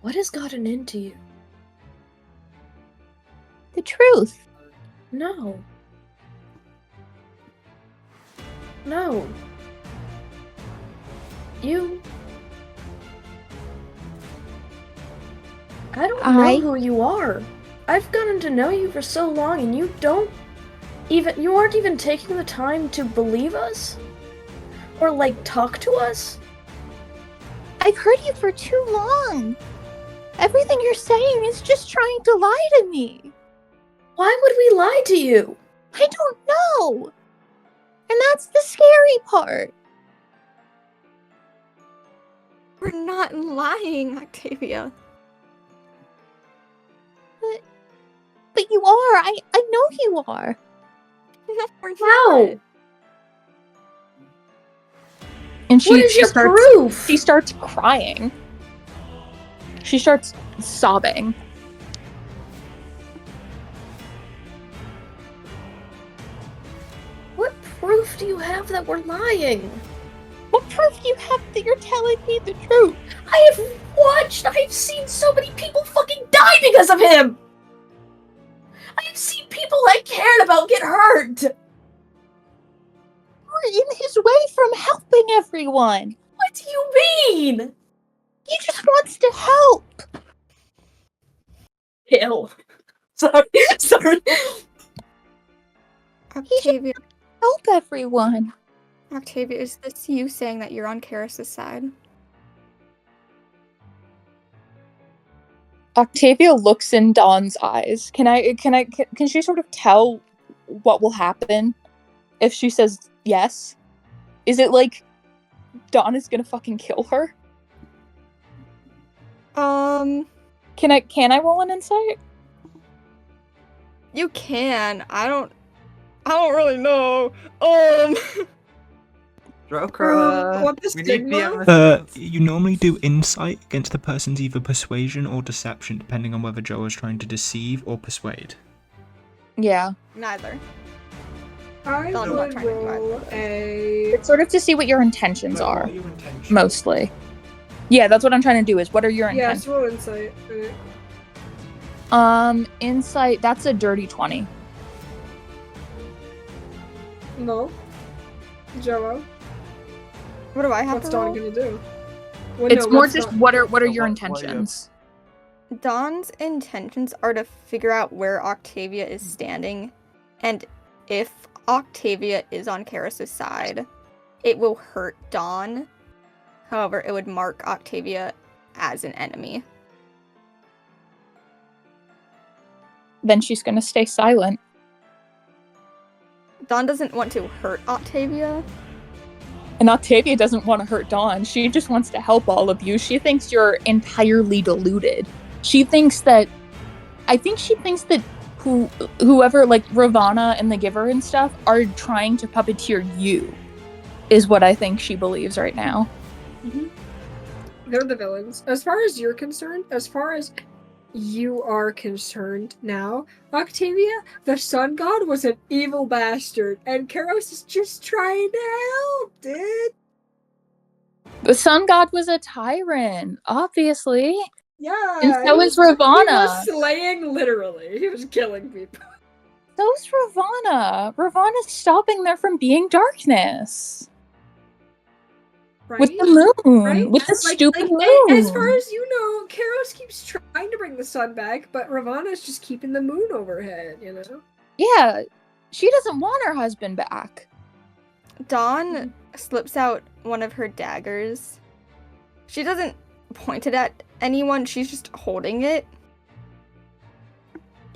What has gotten into you? The truth. No. No. You... I don't know who you are. I've gotten to know you for so long and you aren't even taking the time to believe us? Or talk to us? I've heard you for too long. Everything you're saying is just trying to lie to me. Why would we lie to you? I don't know. And that's the scary part. We're not lying, Octavia. But you are. I know you are. No, we're How? not. And What is your proof? She starts crying. She starts sobbing. What proof do you have that we're lying? What proof do you have that you're telling me the truth? I've seen so many people fucking die because of him! I've seen people I cared about get hurt! You're in his way from helping everyone. What do you mean? He just wants to help. Ew. Sorry. Octavia, Help everyone. Octavia, is this you saying that you're on Karis's side? Octavia looks in Dawn's eyes. Can she sort of tell what will happen if she says yes? Is it like Dawn is gonna fucking kill her? Can I roll an insight? You can. I don't really know. Drokra. What the We need stigma? DM You normally do insight against the person's either persuasion or deception, depending on whether Joe is trying to deceive or persuade. Yeah. Neither. I Dawn, I'm not would trying to do roll either. a... It's sort of to see what your intentions Like, are. what are your intentions? Mostly. Yeah, that's what I'm trying to do is what are your Yeah, intentions? it's roll insight. Right. Insight, that's a dirty 20. No. Joe, What do I have what's to Dawn roll? gonna do? Well, It's no, more what's just Dawn- what are your what are you- intentions? Dawn's intentions are to figure out where Octavia is standing, and if Octavia is on Karis's side, it will hurt Dawn. However, it would mark Octavia as an enemy. Then she's gonna stay silent. Dawn doesn't want to hurt Octavia. And Octavia doesn't want to hurt Dawn. She just wants to help all of you. She thinks you're entirely deluded. She thinks that whoever, like Ravana and the Giver and stuff, are trying to puppeteer you, is what I think she believes right now. Mm-hmm. They're the villains. As far as you're concerned, as far as you are concerned now, Octavia, the sun god, was an evil bastard, and Karos is just trying to help, dude. The sun god was a tyrant, obviously. Yeah. And so he is was- He Ravana. was slaying literally. He was killing people. So's Ravana. Ravana's stopping there from being darkness. Right? With the moon. Right? With the Like, stupid like, moon. as far as you know, Karos keeps trying to bring the sun back, but Ravana's just keeping the moon overhead, you know? Yeah. She doesn't want her husband back. Dawn slips out one of her daggers. She doesn't point it at anyone, she's just holding it.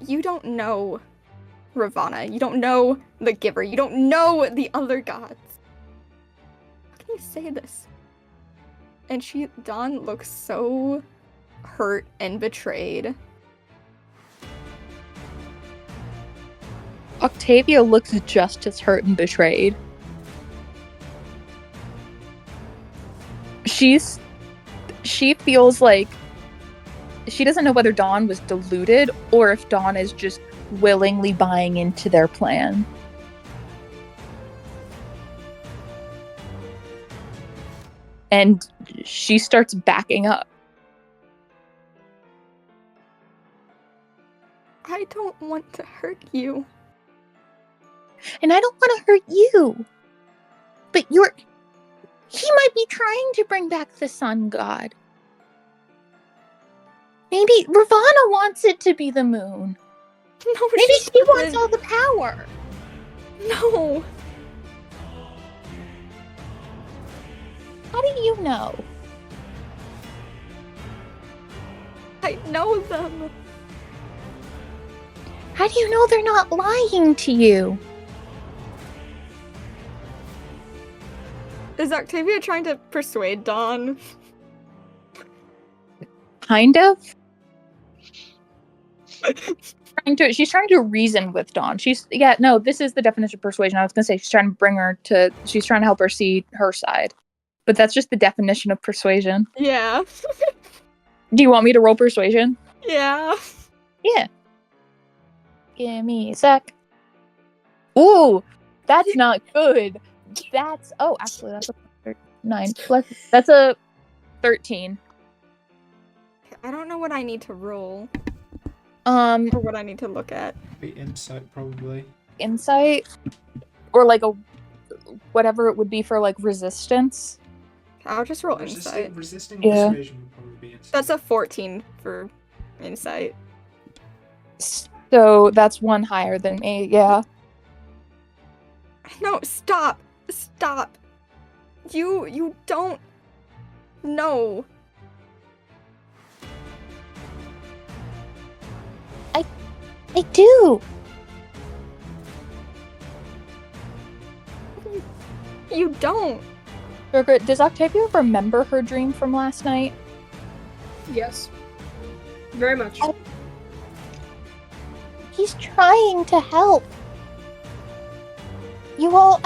You don't know Ravana. You don't know the Giver. You don't know the other gods. How can you say this? And Dawn looks so hurt and betrayed. Octavia looks just as hurt and betrayed. She feels like she doesn't know whether Dawn was deluded or if Dawn is just willingly buying into their plan. And she starts backing up. I don't want to hurt you. And I don't want to hurt you. But he might be trying to bring back the sun god. Maybe Ravana wants it to be the moon. No, Maybe she wants doesn't. all the power. No. How do you know? I know them. How do you know they're not lying to you? Is Octavia trying to persuade Dawn? Kind of. She's trying to reason with Dawn. This is the definition of persuasion. I was gonna say she's trying to help her see her side. But that's just the definition of persuasion. Yeah. Do you want me to roll persuasion? Yeah. Yeah. Give me a sec. Ooh, that's not good. Actually, that's a 9 plus. That's a 13. I don't know what I need to roll. Or Or what I need to look at. Be insight, probably. Insight, or like a whatever it would be for like resistance. I'll just roll insight. Resisting Yeah. persuasion would probably be insight. That's a 14 for insight. So that's one higher than me. Yeah. No, stop. Stop. You don't know. I do. You don't. Margaret, does Octavia remember her dream from last night? Yes. Very much. He's trying to help. You all,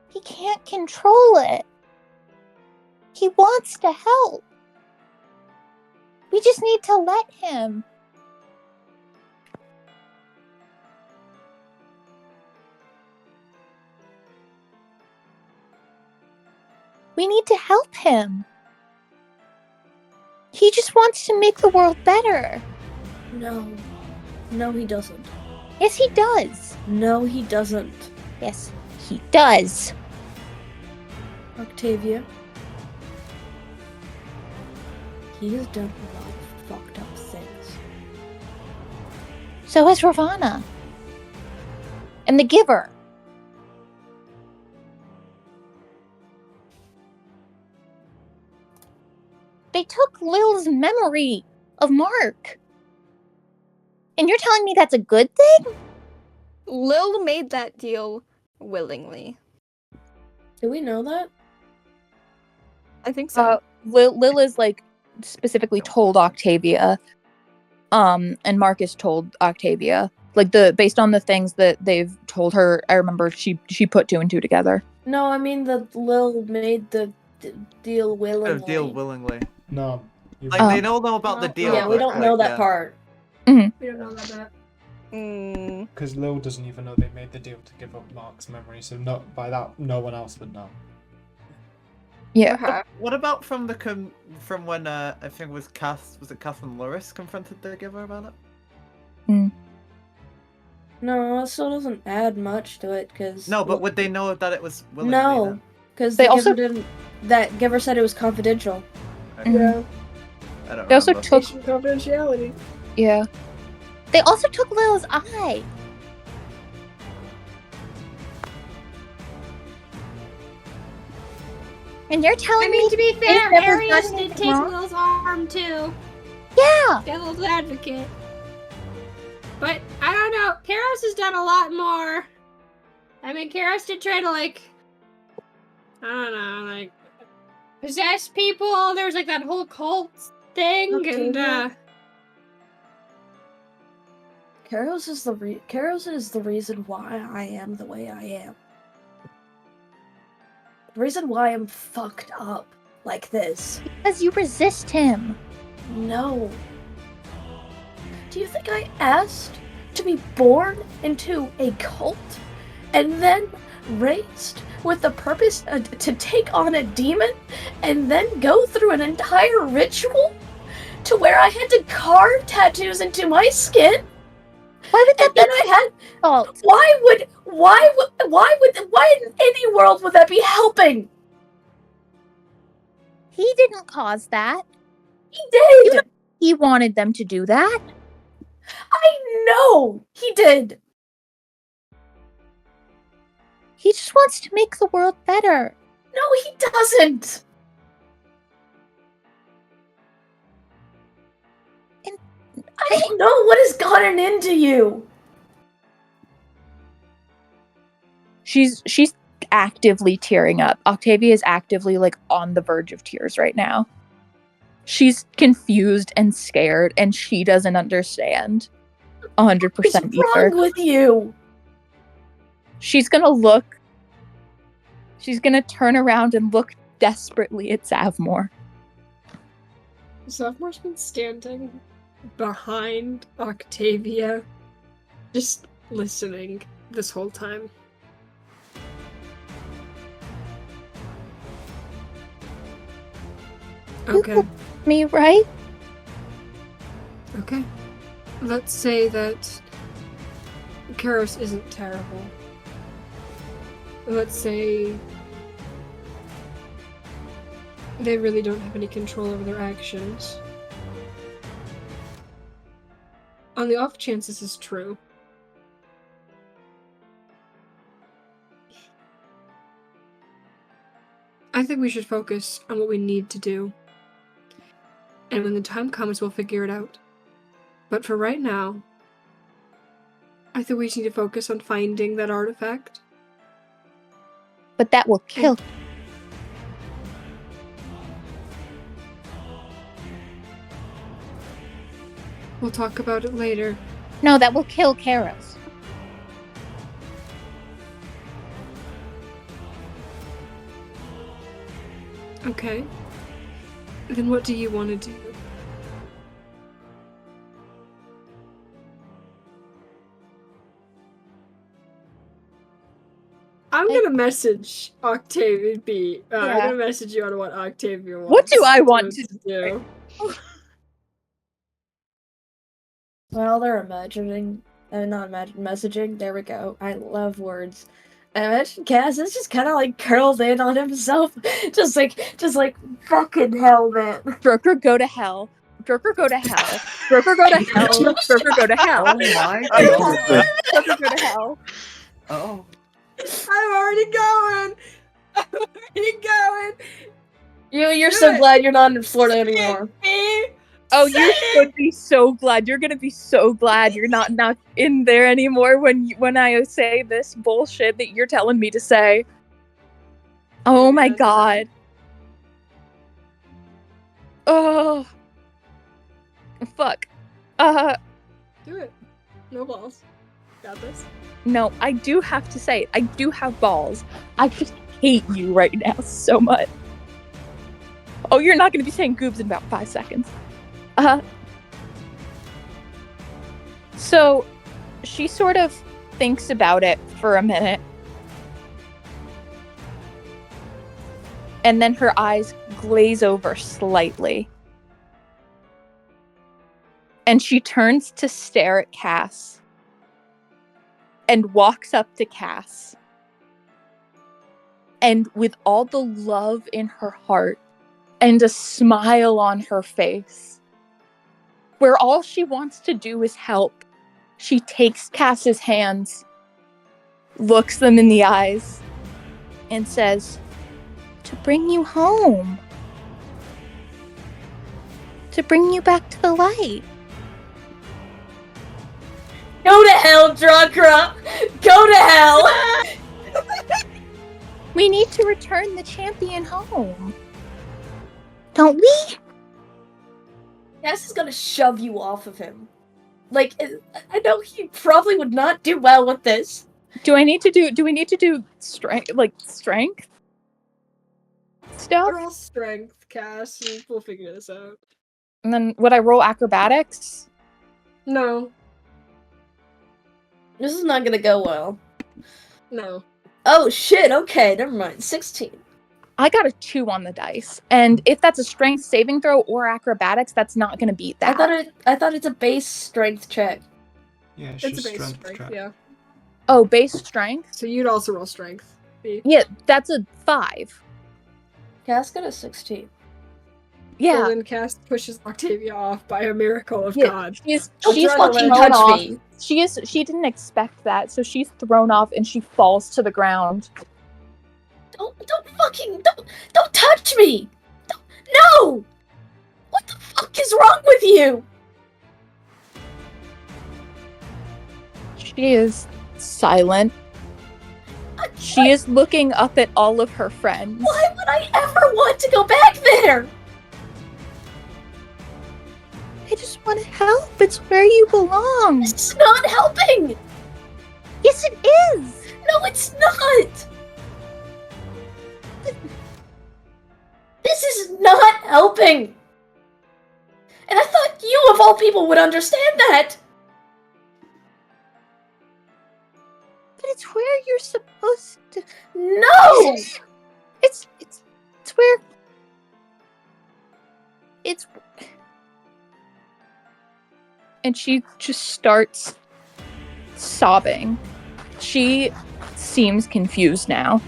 he can't control it. He wants to help. We just need to let him. We need to help him. He just wants to make the world better. No. No, he doesn't. Yes, he does. No, he doesn't. Yes, he does. Octavia. He has done a lot of fucked up things. So has Ravana. And the Giver. They took Lil's memory of Mark. And you're telling me that's a good thing? Lil made that deal willingly. Do we know that? I think so. Lil is like specifically told Octavia, and Marcus told Octavia. Like based on the things that they've told her, I remember she put 2 and 2 together. No, I mean that Lil made the deal willingly. Deal willingly. No. Like, they don't know about the deal. Yeah, we but, don't know like, that yeah. part. We don't know about that. Because Lil doesn't even know they made the deal to give up Mark's memory, so by that, no one else would know. Yeah. Okay. What about from from when I think was it Cass and Loris confronted the giver about it? No, it still doesn't add much to it, because... No, but would they know that it was willingly? No, because They the also- giver didn't... That giver said it was confidential. Then? Mhm. Yeah. I don't They also remember. took. Patient confidentiality. Yeah. They also took Lil's eye. And you're telling I mean, me to be fair, never done Arius did anything take wrong? Will's arm too. Yeah. Devil's advocate. But I don't know. Karos has done a lot more. I mean, Karos did try to I don't know, possess people. There was that whole cult thing, Octavia? and Karos is the reason why I am the way I am. The reason why I'm fucked up like this. Because you resist him. No. Do you think I asked to be born into a cult and then raised with the purpose to take on a demon and then go through an entire ritual to where I had to carve tattoos into my skin? Why would that And be then I had fault? why in any world would that be helping? He didn't cause that. He did! You He wanted them to do that. I know he did! He just wants to make the world better. No, he doesn't! I don't know what has gotten into you! She's actively tearing up. Octavia is actively on the verge of tears right now. She's confused and scared, and she doesn't understand 100% What's either. wrong with you? She's gonna turn around and look desperately at Savmore. Savmore's been standing behind Octavia, just listening this whole time. Okay. Me, right? Okay. Let's say that Karos isn't terrible. Let's say they really don't have any control over their actions. On the off chance this is true, I think we should focus on what we need to do. And when the time comes, we'll figure it out. But for right now, I think we just need to focus on finding that artifact. But that will kill. We'll talk about it later. No, that will kill Karos. Okay. Then what do you want to do? I'm gonna message Octavia B. I'm Yeah. gonna message you on what Octavia wants. What do I want to do? Well, they're imagining. Not messaging. There we go. I love words. I imagine Cass is just kind of curled in on himself, just like fucking hell, man. Broker, go to hell. Broker, go to hell. Broker, go to hell. Broker, go to hell. Oh my Broker, god. go to hell. Oh. I'm already going. I'm already going. You're so glad you're not in Florida anymore. Oh, you should be so glad. You're gonna be so glad you're not in there anymore when I say this bullshit that you're telling me to say. Oh my god. Oh. Fuck. Do it. No balls. Got this. No, I do have to say it. I do have balls. I just hate you right now so much. Oh, you're not gonna be saying goobs in about 5 seconds. So she sort of thinks about it for a minute. and then her eyes glaze over slightly. And she turns to stare at Cass and walks up to Cass. And with all the love in her heart and a smile on her face, where all she wants to do is help, she takes Cass's hands, looks them in the eyes, and says, "To bring you home. To bring you back to the light." Go to hell, Drukra! Go to hell! We need to return the champion home. Don't we? Cass is gonna shove you off of him. Like, I know he probably would not do well with this. Do we need to do strength stuff? We're all strength, Cass, and we'll figure this out. And then would I roll acrobatics? No. This is not gonna go well. No. Oh shit, okay, never mind. 16. I got a 2 on the dice. And if that's a strength saving throw or acrobatics, that's not gonna beat that. I thought it's a base strength check. Yeah, it's It's just a base strength strength, check. yeah. Oh, base strength? So you'd also roll strength. B. Yeah, that's a 5. Cass got a 16. Yeah. So then Cass pushes Octavia off by a miracle of Yeah, God. She's Don't fucking thrown touch off. me. She didn't expect that, so she's thrown off and she falls to the ground. Don't touch me! No! What the fuck is wrong with you? She is silent. She is looking up at all of her friends. Why would I ever want to go back there? I just want to help. It's where you belong. This is not helping! Yes, it is! No, it's not! This is not helping! And I thought you, of all people, would understand that! But it's where you're supposed to... No! It's where... It's... And she just starts sobbing. She seems confused now.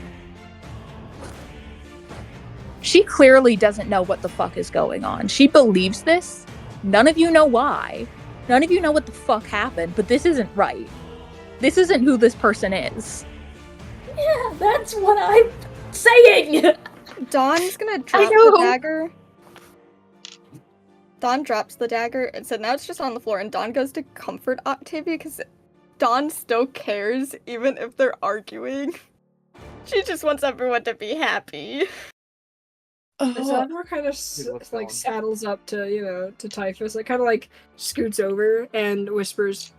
She clearly doesn't know what the fuck is going on. She believes this. None of you know why. None of you know what the fuck happened, but this isn't right. This isn't who this person is. Yeah, that's what I'm saying! Dawn's gonna drop the dagger. Dawn drops the dagger, and so now it's just on the floor, and Dawn goes to comfort Octavia, because Dawn still cares, even if they're arguing. She just wants everyone to be happy. So Edward kind of like saddles up to to Typhus, like kind of like scoots over and whispers,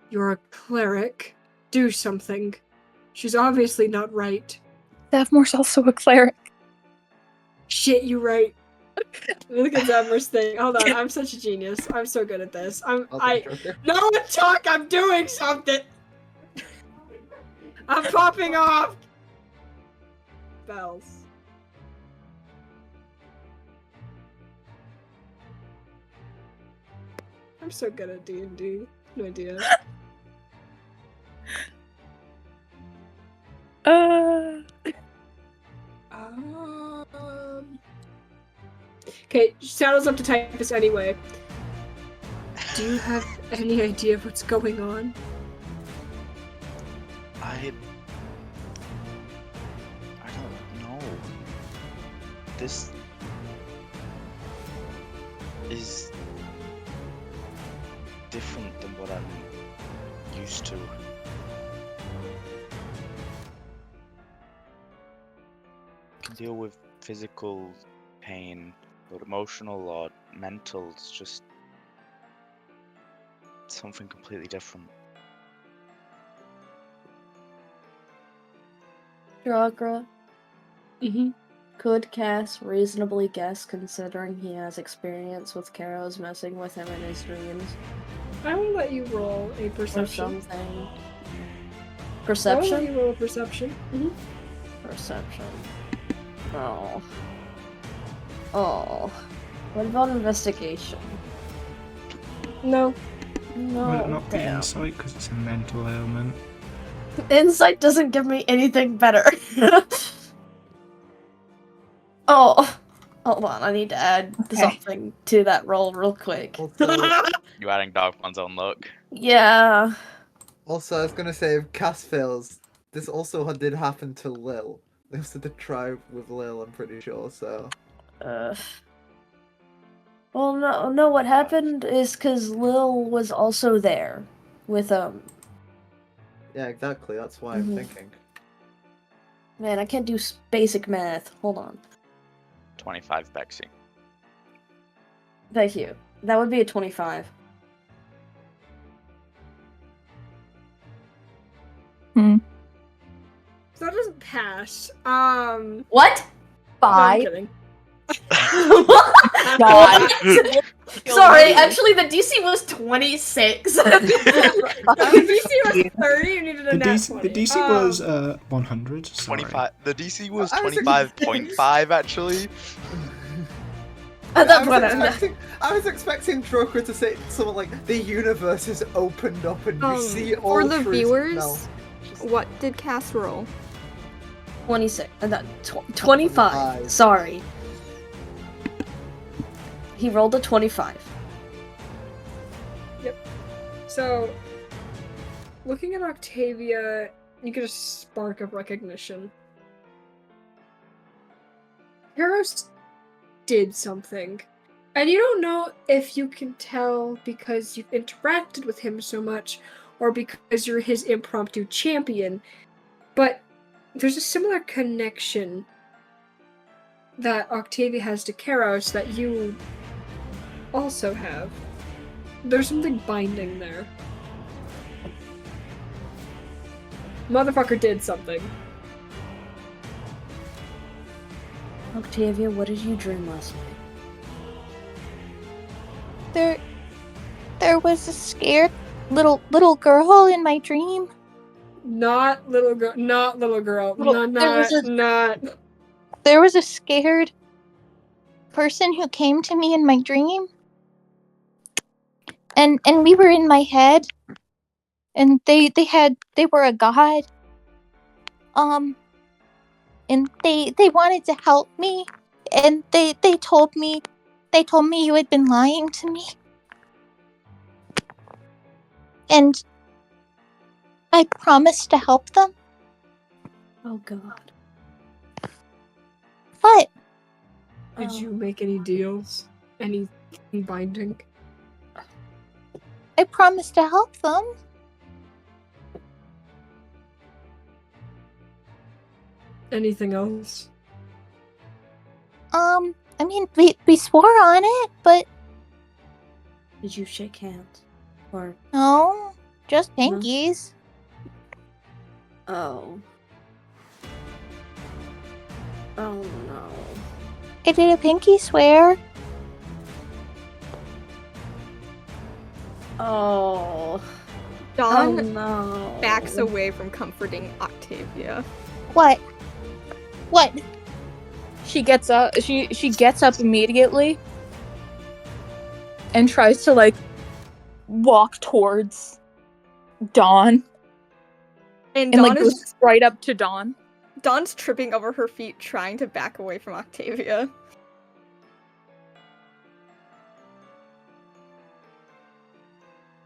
"You're a cleric. Do something. She's obviously not right." Davmore's also a cleric. Shit, you right. Look at Davmore's thing. Hold on, I'm such a genius. I'm so good at this. No one talk. I'm doing something. I'm popping off. Bells. I'm so good at D&D. No idea. Okay, she saddles up to Typhus anyway. Do you have any idea what's going on? I don't know. This is different than what I'm used to. I can deal with physical pain, but emotional or mental, it's just something completely different. Dragra. Mm-hmm. Could Cass reasonably guess, considering he has experience with Karos messing with him in his dreams? I will let you roll a Or perception. something. I will let Perception? you roll a perception. Mm-hmm. Perception. Oh. Oh. What about investigation? No. No. Will it not be damn. insight because it's a mental ailment? Insight doesn't give me anything better. Oh. Hold on, I need to add Okay. something to that roll real quick. Also, You adding Dark One's own luck. Yeah. I was gonna say, if Cass fails, this also did happen to Lil. They also did try with Lil, I'm pretty sure, so... Well, no, what happened is because Lil was also there with, Yeah, exactly, that's why I'm Mhm. thinking. Man, I can't do basic math. Hold on. 25 Bexy. Thank you. That would be a 25. So that doesn't pass. What? No, I'm 5. kidding. God. Sorry, actually the DC was 26. The DC was 30. You needed a The nat DC, 20. the DC was 100. Sorry. 25. The DC was I was 25.5 actually. At that point, I was expecting Droker to say something like, the universe is opened up and you see all For the truth." viewers, No. what did Cass roll? 26. 25. 25. Sorry. He rolled a 25. So, looking at Octavia, you get a spark of recognition. Heros did something. And you don't know if you can tell because you've interacted with him so much or because you're his impromptu champion, but there's a similar connection that Octavia has to Keros that you also have. There's something binding there. Motherfucker did something. Octavia, what did you dream last night? There was a scared little girl in my dream. Not little girl. Not little girl. Little- Not. There was a scared person who came to me in my dream. And we were in my head. And they were a god. And they wanted to help me. And they told me you had been lying to me. And I promised to help them. Oh god. But Did you make any deals? Anything binding? I promised to help them. Anything else? I mean, we swore on it, but Did you shake hands? Or no, just No? pinkies. oh. Oh no. I did a pinky swear. Oh. Dawn Oh no. backs away from comforting Octavia. What? She gets up. She gets up immediately and tries to like walk towards Dawn And and Dawn like is goes right up to Dawn. Dawn's tripping over her feet, trying to back away from Octavia.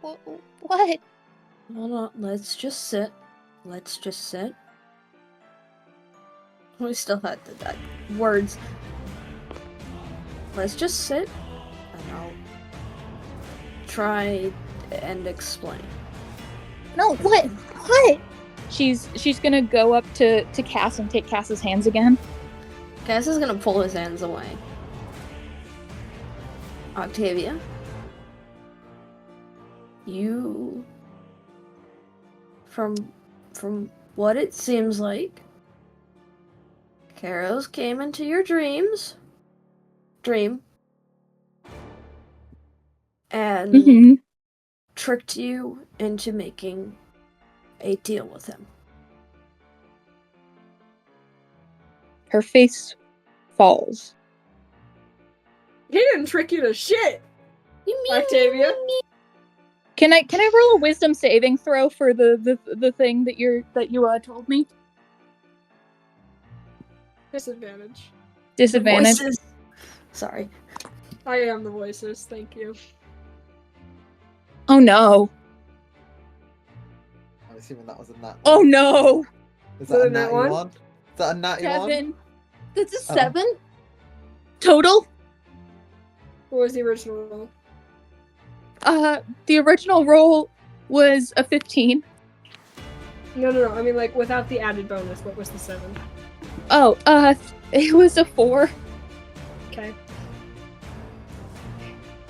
What? Hold on, let's just sit. Let's just sit. We still had that words. Let's just sit, and I'll try and explain. No, what? She's gonna go up to Cass and take Cass's hands again. Cass is gonna pull his hands away. Octavia, you, from what it seems like, Karos came into your dream, and Mm-hmm. tricked you into making a deal with him. Her face falls. He didn't trick you to shit. Octavia. Can I roll a wisdom saving throw for the thing that you told me? Disadvantage. Disadvantage. Voices. Sorry. I am the voices. Thank you. Oh no. I'm assuming that was a nat. Oh no. Is that a a nat natty one? one? Is that a natty one? 7. That's a Oh. 7 total. What was the original roll? The original roll was a 15. No. I mean, like, without the added bonus, what was the 7? Oh, it was a 4. Okay.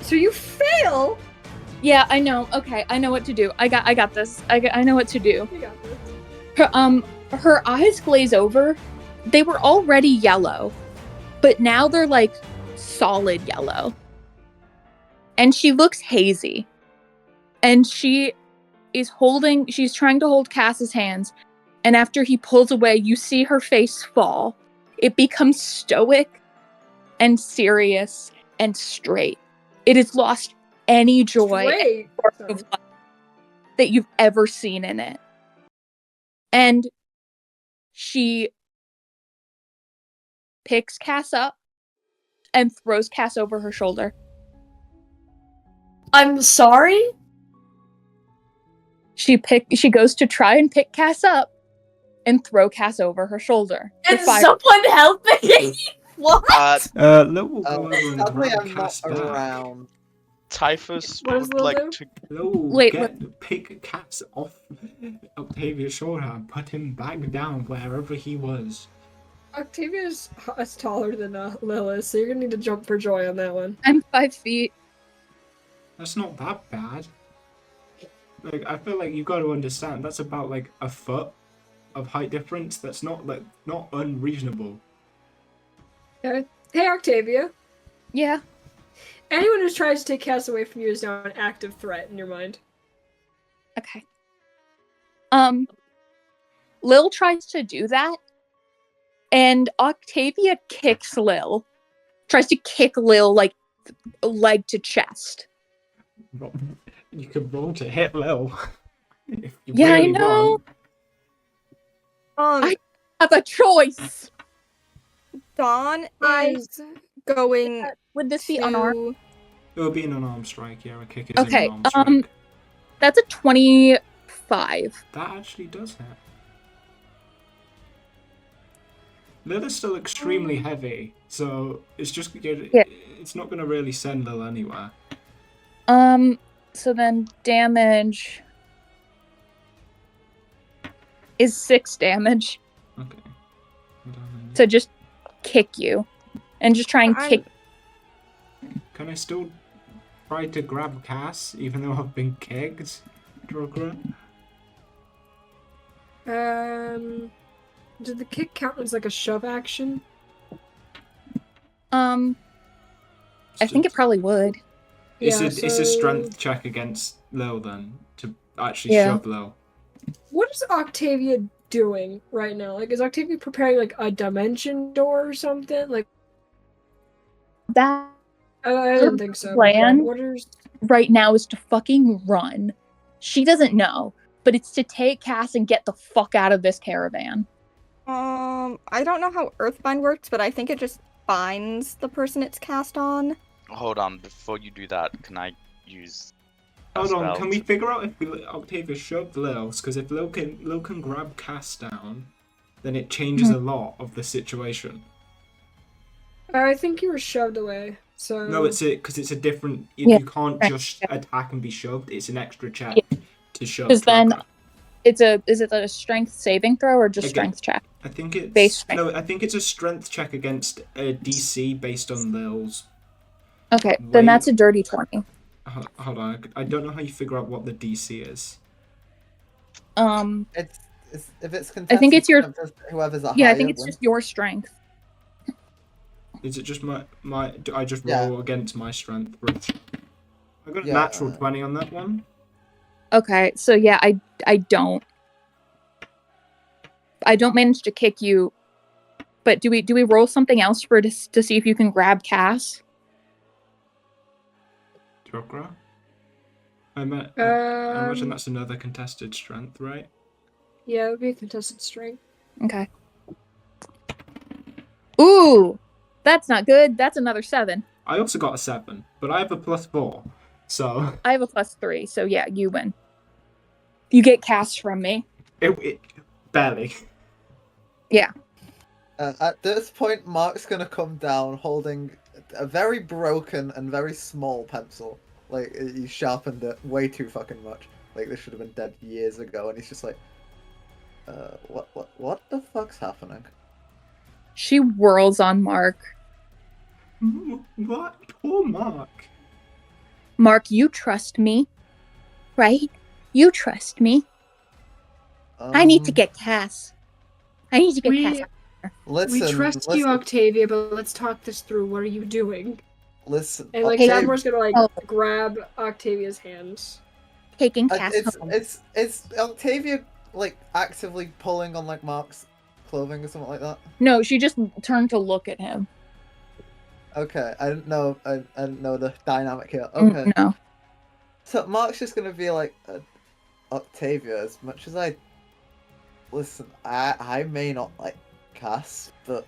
So you fail? Yeah, I know. Okay, I know what to do. I got this. I know what to do. You got this. Her eyes glaze over. They were already yellow, but now they're like solid yellow. And she looks hazy. And she's trying to hold Cass's hands. And after he pulls away, you see her face fall. It becomes stoic and serious and straight. It has lost any joy Wait. of life that you've ever seen in it. And she picks Cass up and throws Cass over her shoulder. I'm sorry? She goes to try and pick Cass up and throw Cass over her shoulder. Can someone help me? What? Lil will go over and Sadly, grab I'm not Cass back. around. Typhus What does would Lil like do? to. Lil will Wait, pick Cass off Octavia's shoulder and put him back down wherever he was. Octavia's taller than Lil is, so you're gonna need to jump for joy on that one. I'm 5 feet. That's not that bad. Like, I feel like you got to understand that's about like a foot of height difference. That's not unreasonable. Okay. Hey, Octavia. Yeah. Anyone who tries to take Cass away from you is now an active threat in your mind. Okay. Lil tries to do that, and Octavia kicks Lil. Tries to kick Lil like leg to chest. You could roll to hit Lil. If you Yeah, really I know. want. I have a choice. Dawn is going Would this be unarmed? It would be an unarmed strike, yeah. A kick is Okay, an unarmed strike. That's a 25. That actually does hit. Lil is still extremely heavy, so it's just it's not gonna really send Lil anywhere. So then damage is 6 damage. Okay. Hold on. So just kick you. And just try and kick. Can I still try to grab Cass, even though I've been kicked? Drogra? Did the kick count as like a shove action? I think it probably would. It's Yeah, a strength check against Lil then, to actually Yeah. shove Lil. What is Octavia doing right now? Like, is Octavia preparing like a dimension door or something? Like, That I didn't think so. plan What is... right now is to fucking run. She doesn't know, but it's to take Cass and get the fuck out of this caravan. I don't know how Earthbind works, but I think it just binds the person it's cast on. Hold on, before you do that, can I use? a Hold on, spell can we to- figure out if Octavia shoved Lil? Because if Lil can grab Cass down, then it changes a lot of the situation. I think you were shoved away. So No, because it's a different. Yeah. You can't just attack and be shoved. It's an extra check to shove. Because then Drogra. is it a strength saving throw or just Again, strength check? I think it's Base strength. no. I think it's a strength check against a DC based on Lil's. Okay, then that's a dirty 20. Hold on, I don't know how you figure out what the DC is. It's if it's I think it's your whoever's a I think it's just your strength. Is it just my? Do I just Yeah. roll against my strength? I got a Yeah. natural 20 on that one. Okay, so yeah, I don't manage to kick you But do we roll something else to see if you can grab Cass? Chakra? I imagine that's another contested strength, right? Yeah, it would be a contested strength. Okay. Ooh, that's not good. That's another 7. I also got a 7, but I have a +4, so... I have a +3, so yeah, you win. You get Cass from me. It barely. Yeah. At this point, Mark's gonna come down holding a very broken and very small pencil. Like, he sharpened it way too fucking much. Like, this should have been dead years ago, and he's just like, what the fuck's happening? She whirls on Mark. What? Poor Mark. Mark, you trust me, right? You trust me. I need to get Cass. I need to get Cass. Listen, we trust you, Octavia, but let's talk this through. What are you doing? Listen, And like Sadmore's gonna like grab Octavia's hands. Taking Cass home. It's Octavia like actively pulling on like Mark's clothing or something like that? No, she just turned to look at him. Okay, I didn't know the dynamic here. Okay. No. So Mark's just gonna be like, Octavia, as much as I... Listen, I may not like Cass, but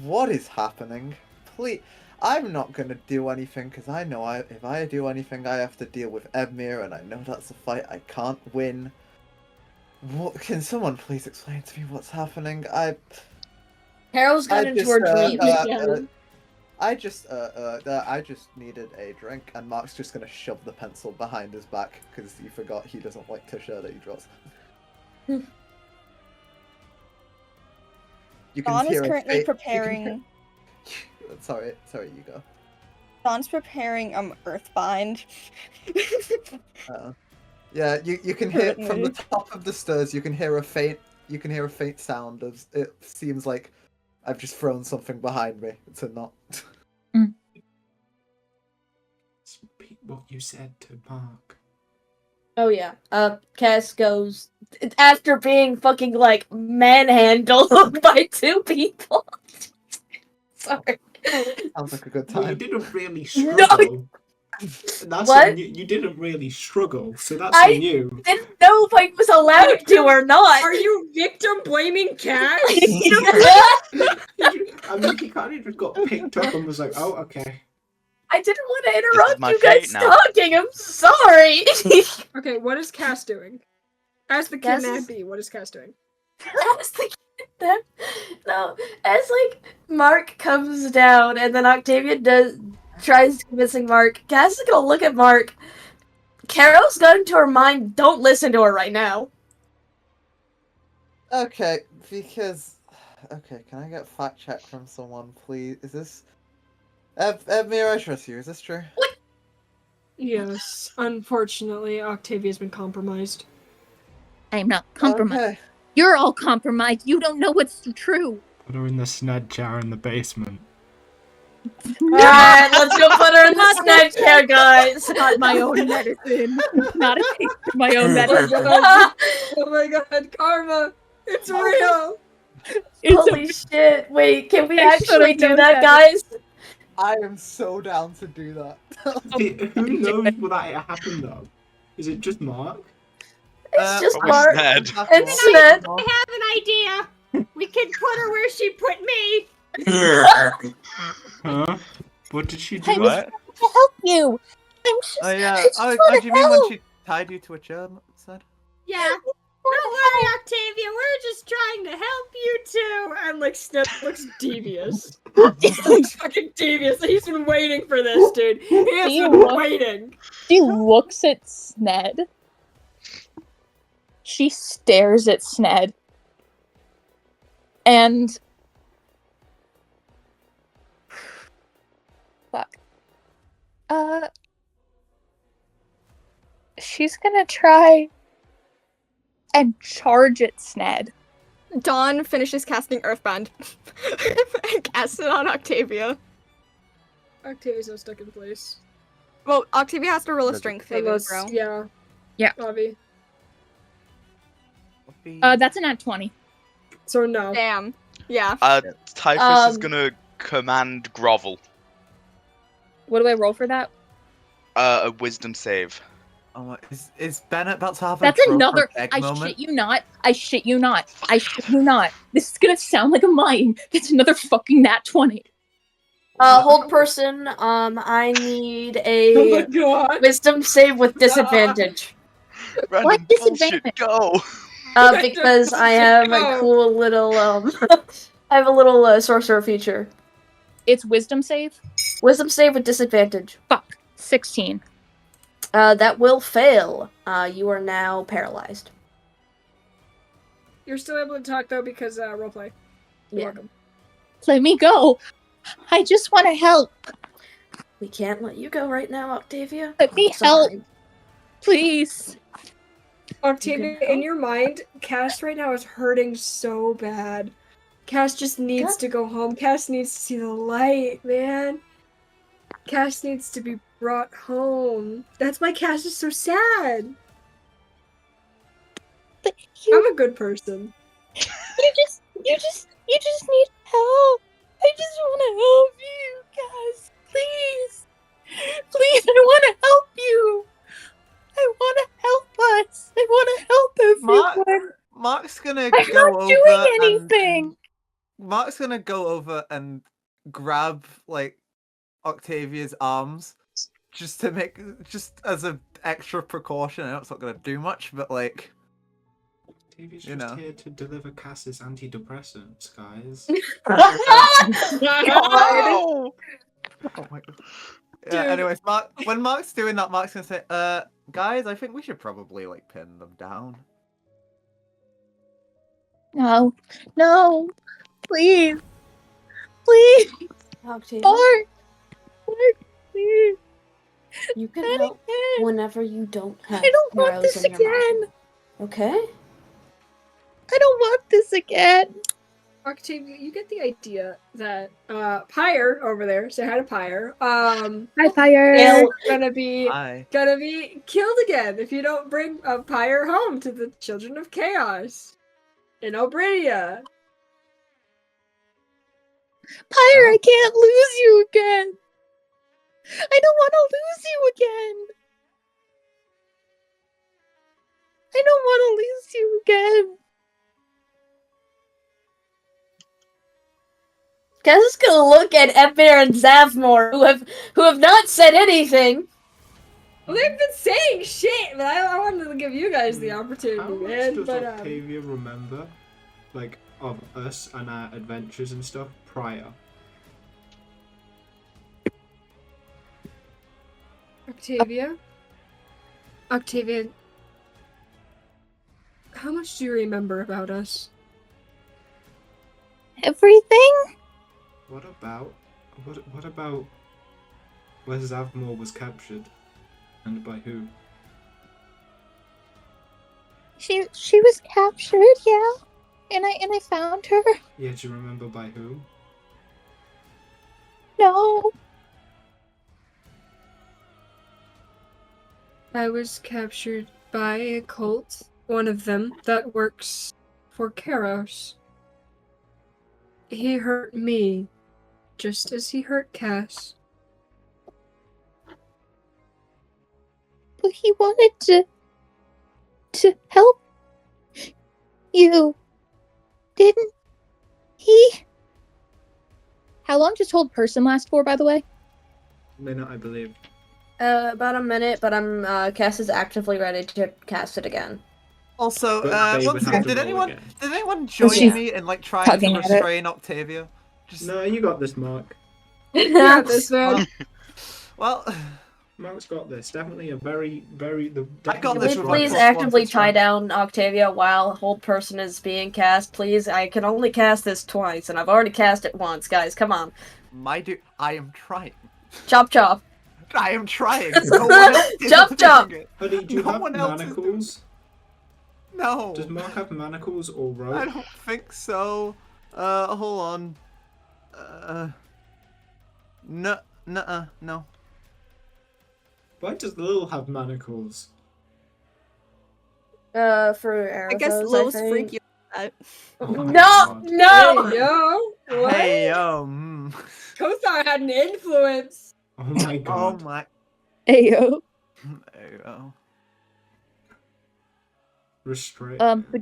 what is happening? Please, I'm not gonna do anything, because I know if I do anything, I have to deal with Edmure, and I know that's a fight I can't win. What, can someone please explain to me what's happening? Carol's got into her dream. I just needed a drink, and Mark's just gonna shove the pencil behind his back because he forgot he doesn't like to share that he draws. You can Dawn is hear currently preparing. Sorry, you go. Dawn's preparing Earthbind. Yeah, you can hear from the top of the stairs. You can hear a faint sound as it seems like I've just thrown something behind me. It's a knot. Repeat what you said to Mark. Oh yeah. Cass goes after being fucking like manhandled by two people. Sorry. Sounds like a good time. Well, you didn't really struggle. No. That's What? on you. You didn't really struggle, so that's I on you. didn't know if I was allowed to or not. Are you victim blaming Cass? I mean, he kind of just got picked up and was like, "Oh, okay." I didn't want to interrupt my you guys fate now. talking. I'm sorry. Okay, what is Cass doing? As the Cass is- kidnappee, what is Cass doing? As the kidnap, no, as like Mark comes down and then Octavia tries convincing Mark. Cass is gonna look at Mark. Carol's got into her mind. Don't listen to her right now. Okay, because... Okay, can I get fact check from someone, please? Is this... Edmure, I trust you. Is this true? Yes, unfortunately, Octavia's been compromised. I'm not compromised. Okay. You're all compromised. You don't know what's true. Put her in the sned chair in the basement. Alright, let's go put her in the snack chair, guys. Not my own medicine. Not a taste of my own medicine. Oh my god, karma! It's real! Holy shit. Wait, can we I actually should've do known that, better. guys? I am so down to do that. Who knows will that happen though? Is it just Mark? It's just Probably Mark Ned. and Sned. I have an idea. We can put her where she put me. Huh? What did she do? I was What? trying to help you. I'm just, Oh yeah. I just Oh, wanna do you mean when help. she tied you to a chair, Sned? Yeah. Don't worry, Octavia. We're just trying to help you too. And like Sned looks devious. He looks fucking devious. He's been waiting for this, dude. He has You been look- waiting. She looks at Sned. She stares at Sned. And... Fuck. She's gonna try and charge at Sned. Dawn finishes casting Earthbind and casts it on Octavia. Octavia's not stuck in place. Well, Octavia has to roll a Does it- strength saving Unless, throw. yeah. Yeah. Avi. That's a nat 20. So no. Damn. Yeah. Typhus is Um, gonna command grovel. What do I roll for that? A wisdom save. Oh my, is Bennett about to have That's a another. egg I moment? shit you not. I shit you not. I shit you not. This is gonna sound like a mine. That's another fucking nat 20. hold person. I need Oh my a god. wisdom save with disadvantage. Random bullshit. disadvantage? Go. Because I have a cool little I have a little sorcerer feature. It's wisdom save. Wisdom save with disadvantage. Fuck. 16. That will fail. You are now paralyzed. You're still able to talk though because roleplay. You're Yeah. welcome. Let me go. I just want to help. We can't let you go right now, Octavia. Let me I'm sorry. help. Please. Octavia, in your mind, Cass right now is hurting so bad. Cass just needs God. to go home. Cass needs to see the light, man. Cass needs to be brought home. That's why Cass is so sad. But you I'm a good person. just need help. I just want to help you, guys. Please. Please, I want to help you. I want to help us. I want to help everyone. Mark's gonna I'm go not over doing and anything. Mark's gonna go over and grab like Octavia's arms just as an extra precaution. I know it's not gonna do much, but like Octavia's you just know. here to deliver Cass's antidepressants, guys. Oh my god. Yeah, Dude. anyways, when Mark's doing that, Mark's gonna say, guys, I think we should probably like pin them down. No. Please. Please. Octavia, Mark, please. you can Not help again. whenever you don't have I don't want arrows this in your mind. again. Okay? I don't want this again. Octavia, you get the idea that Pyre over there, say hi to Pyre, Hi, Fire. is gonna be Hi. killed again if you don't bring Pyre home to the Children of Chaos in Obridia. Pyre, I can't lose you again. I don't want to lose you again. I don't want to lose you again. Cass is gonna look at Ebir and Zavmor, who have not said anything. Well, they've been saying shit, but I wanted to give you guys the How opportunity, much man. does But Octavia remember, like, of us and our adventures and stuff prior? Octavia, how much do you remember about us? Everything? What about where Zavmor was captured, and by who? She was captured, yeah. And I found her. Yeah, do you remember by who? No. I was captured by a cult, one of them, that works for Karos. He hurt me, just as he hurt Cass. But he wanted to help you. Didn't he? How long does hold person last for, by the way? Minute, I believe. About a minute, but Cass is actively ready to cast it again. Also, But they one would have thing, to did roll anyone again. join she's me in like trying tugging to at it. restrain Octavia? Just No, you got this, Mark. Yeah, this man. well, Mark's got this. Definitely a very. I got Can this we with my please plus actively one to tie strength. down Octavia while hold person is being cast? Please, I can only cast this twice, and I've already cast it once, guys. Come on. I am trying. Chop chop. I am trying. No one else is Chop, doing chop. it. Honey, do you No have one else is doing manacles? No. Does Mark have manacles or rope? I don't think so. Hold on. No. Why does Lil have manacles? For arrows, I guess Lil's freaky that. Oh my No, God. no. Hey, yo. What? Hey, Kothar had an influence. Oh my oh God. my. Ayo. Ayo. Restrict. But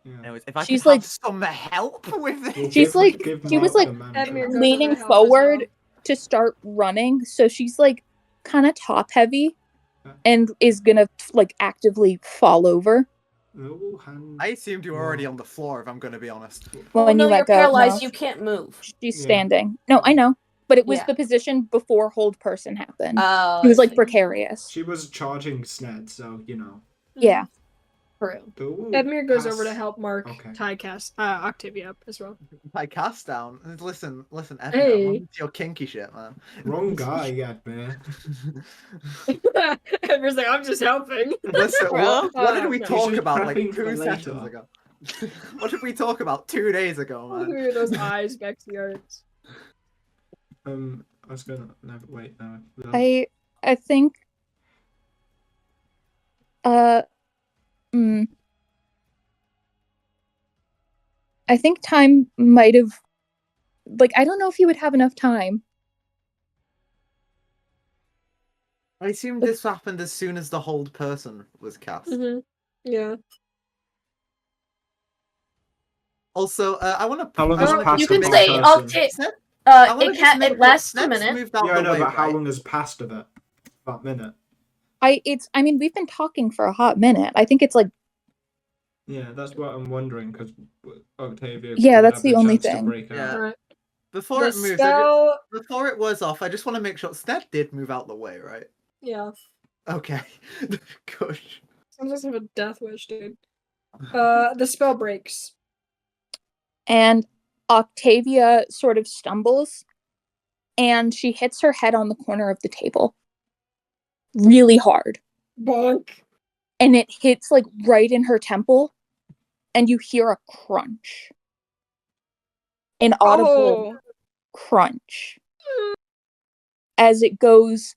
Yeah. Anyways, if I She's could have like- some help with this. Well, She's like- give she was Mark like- the mantra. Edmure goes over leaning to help as well. forward to start running, so she's like kind of top heavy and is gonna like actively fall over Oh, hand. I assumed you were already on the floor, if I'm going to be honest. when no, you you're let go. paralyzed. No, You can't move. she's Yeah. standing. No, I know, but it was Yeah. the position before hold person happened. Oh, It was I like see. precarious. She was charging Sned, so you know. Yeah. True. Ooh, Edmure goes over to pass. help Mark Okay. tie Octavia up as well. I cast down. Listen, Edmure, Hey. I'm on to your kinky shit, man. Wrong guy, Edmure. Edmure's like, I'm just helping. Listen, Bro. what did we No. talk She's about like prepping for 2 later. sessions ago? What did we talk about 2 days ago, Look man? at those eyes back to the arts. I was gonna wait. No. I think I think time might have, like, I don't know if you would have enough time. I assumed this happened as soon as the hold person was cast. Mm-hmm. Yeah. Also, I want to. How long has Oh, passed You can of say that person? Octave. I wanna just make It lasts a Sned's minute. moved out Yeah, the I know, way, but how right? long has passed of it? That minute. I mean, we've been talking for a hot minute. I think it's like, Yeah, that's what I'm wondering because Octavia. Yeah, didn't that's have the only chance to thing. break Yeah. out. Alright. Before The it moves, spell. before it was off, I just want to make sure Sned did move out the way, right? Yeah. Okay. Good. Sounds like I have a death wish, dude. The spell breaks. and Octavia sort of stumbles and she hits her head on the corner of the table really hard. Bonk. And it hits like right in her temple and you hear a crunch. An audible crunch as it goes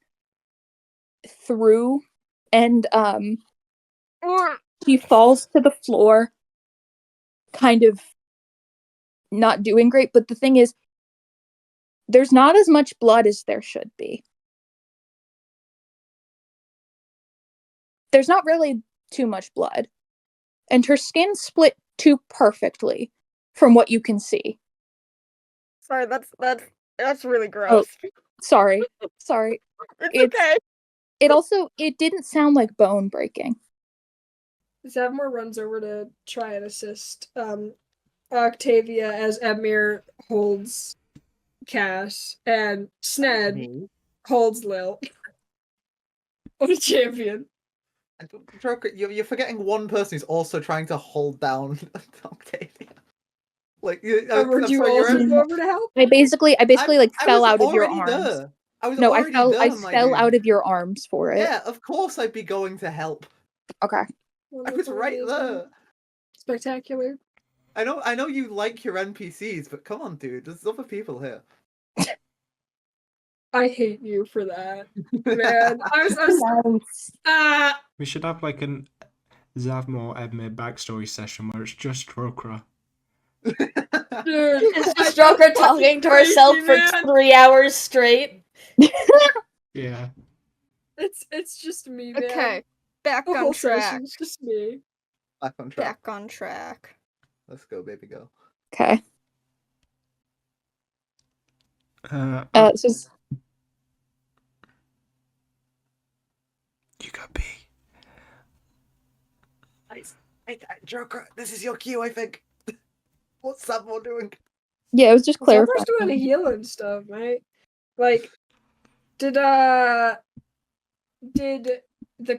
through and she falls to the floor kind of not doing great, but the thing is there's not as much blood as there should be. There's not really too much blood, and her skin split too perfectly from what you can see. Sorry, that's really gross. Sorry It's it's- okay. it didn't sound like bone breaking. Zavmor runs over to try and assist Octavia as Edmure holds Cass and Sned holds Lil. What a champion. Joker, you're forgetting one person who's also trying to hold down Octavia. Like, Would I'm you sorry, also you're. go over to help? I basically like I fell was out of your already arms. there. I was No, I already fell there, my fell dude. out of your arms for it. Yeah, of course I'd be going to help. Okay. I was Wonderful, right amazing, there. Spectacular. I know you like your NPCs, but come on, dude. There's other people here. I hate you for that, man. I was We should have like an Zavmor Edmure backstory session where it's just Trokra. dude. It's just I- Joker talking to herself crazy, for man. 3 hours straight. Yeah. It's just me, man. Okay, back The on whole track. session's just me. Back on track. Back on track. Let's go, baby, go. Okay. This is You got B. Nice. Hey, Joker, this is your cue, I think. What's Savmore doing? yeah, it was just Zavmor's clarifying. doing the healing stuff, right? Like, did the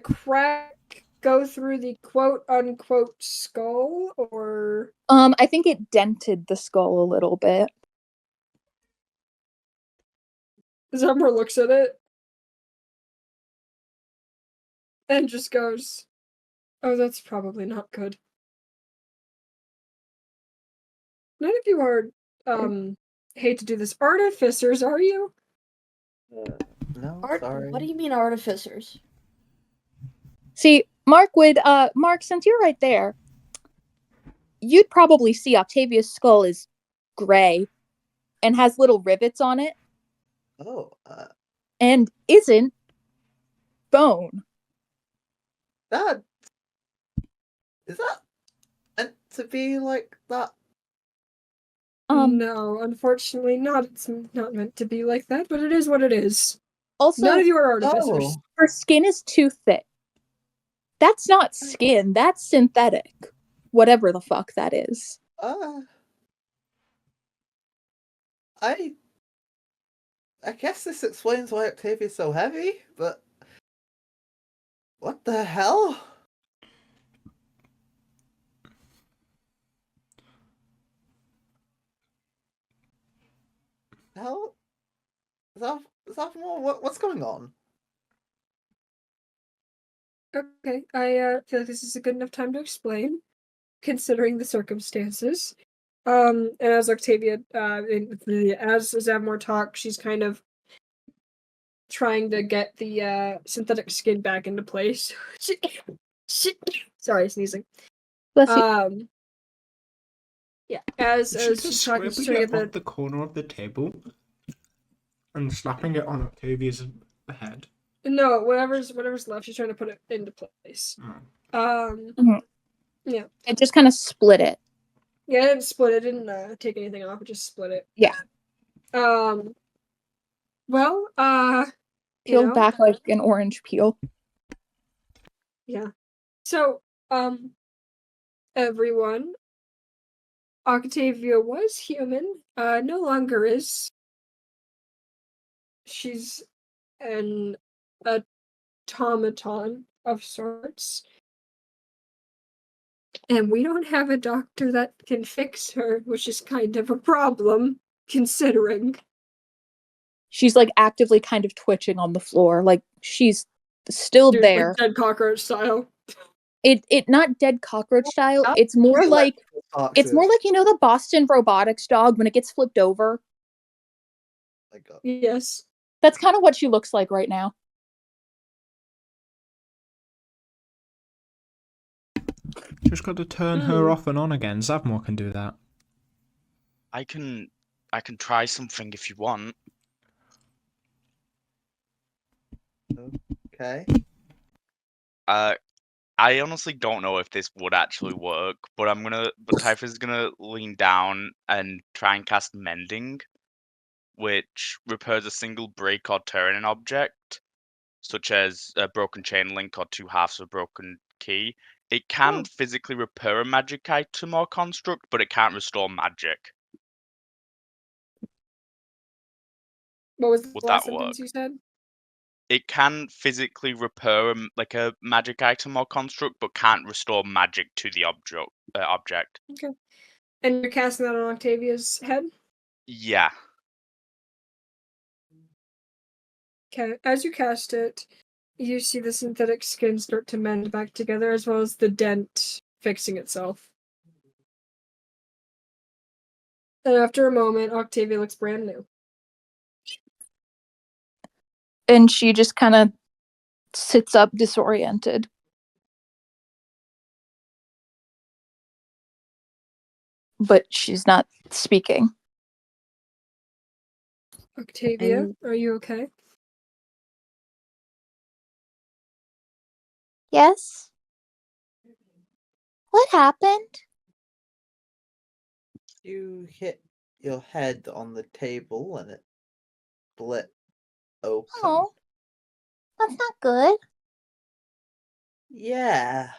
crack go through the quote unquote skull, or I think it dented the skull a little bit. Zavmor looks at it and just goes, "Oh, that's probably not good." None of you are hate to do this artificers, are you? No, What do you mean artificers? See, Mark, since you're right there, you'd probably see Octavia's skull is gray and has little rivets on it Oh, and isn't bone. that is that meant to be like that? No, unfortunately not. It's not meant to be like that, but it is what it is. Also, None of you are artificers. Oh, her skin is too thick. That's not skin, that's synthetic. Whatever the fuck that is. I guess this explains why Octavia's so heavy, but what the hell? Hell? Zaphmore, what's going on? Okay, I feel like this is a good enough time to explain, considering the circumstances. And as Octavia, as Zavmor talks, she's kind of trying to get the synthetic skin back into place. Sorry, sneezing. Bless you. Yeah, as Did she she's just talking, she's scribbling trying to it get off the corner of the table and slapping it on Octavia's head? no, whatever's left, she's trying to put it into place. Oh. Yeah. It just kind of split it. Yeah, it didn't split it, didn't take anything off, it just split it. Yeah. Well, Peeled back like an orange peel. Yeah. So, everyone, Octavia was human, no longer is. She's an automaton of sorts. And we don't have a doctor that can fix her, which is kind of a problem, considering. She's like actively kind of twitching on the floor, like she's still Dude, there. like dead cockroach style. It not dead cockroach style. It's more like you know the Boston Robotics dog when it gets flipped over. Yes. That's kind of what she looks like right now. Just got to turn her off and on again. Zavmor can do that. I can try something if you want. Okay. I honestly don't know if this would actually work, but Typhus is gonna lean down and try and cast Mending, which repairs a single break or tear in an object, such as a broken chain link or two halves of a broken key. It can physically repair a magic item or construct, but it can't restore magic. What was the Would last that sentence work? you said? It can physically repair a magic item or construct, but can't restore magic to the object. Okay. And you're casting that on Octavia's head? Yeah. Okay. As you cast it, you see the synthetic skin start to mend back together, as well as the dent fixing itself. And after a moment, Octavia looks brand new. And she just kind of sits up disoriented. But she's not speaking. Octavia, are you okay? Yes? What happened? You hit your head on the table and it split open. Oh. That's not good. Yeah.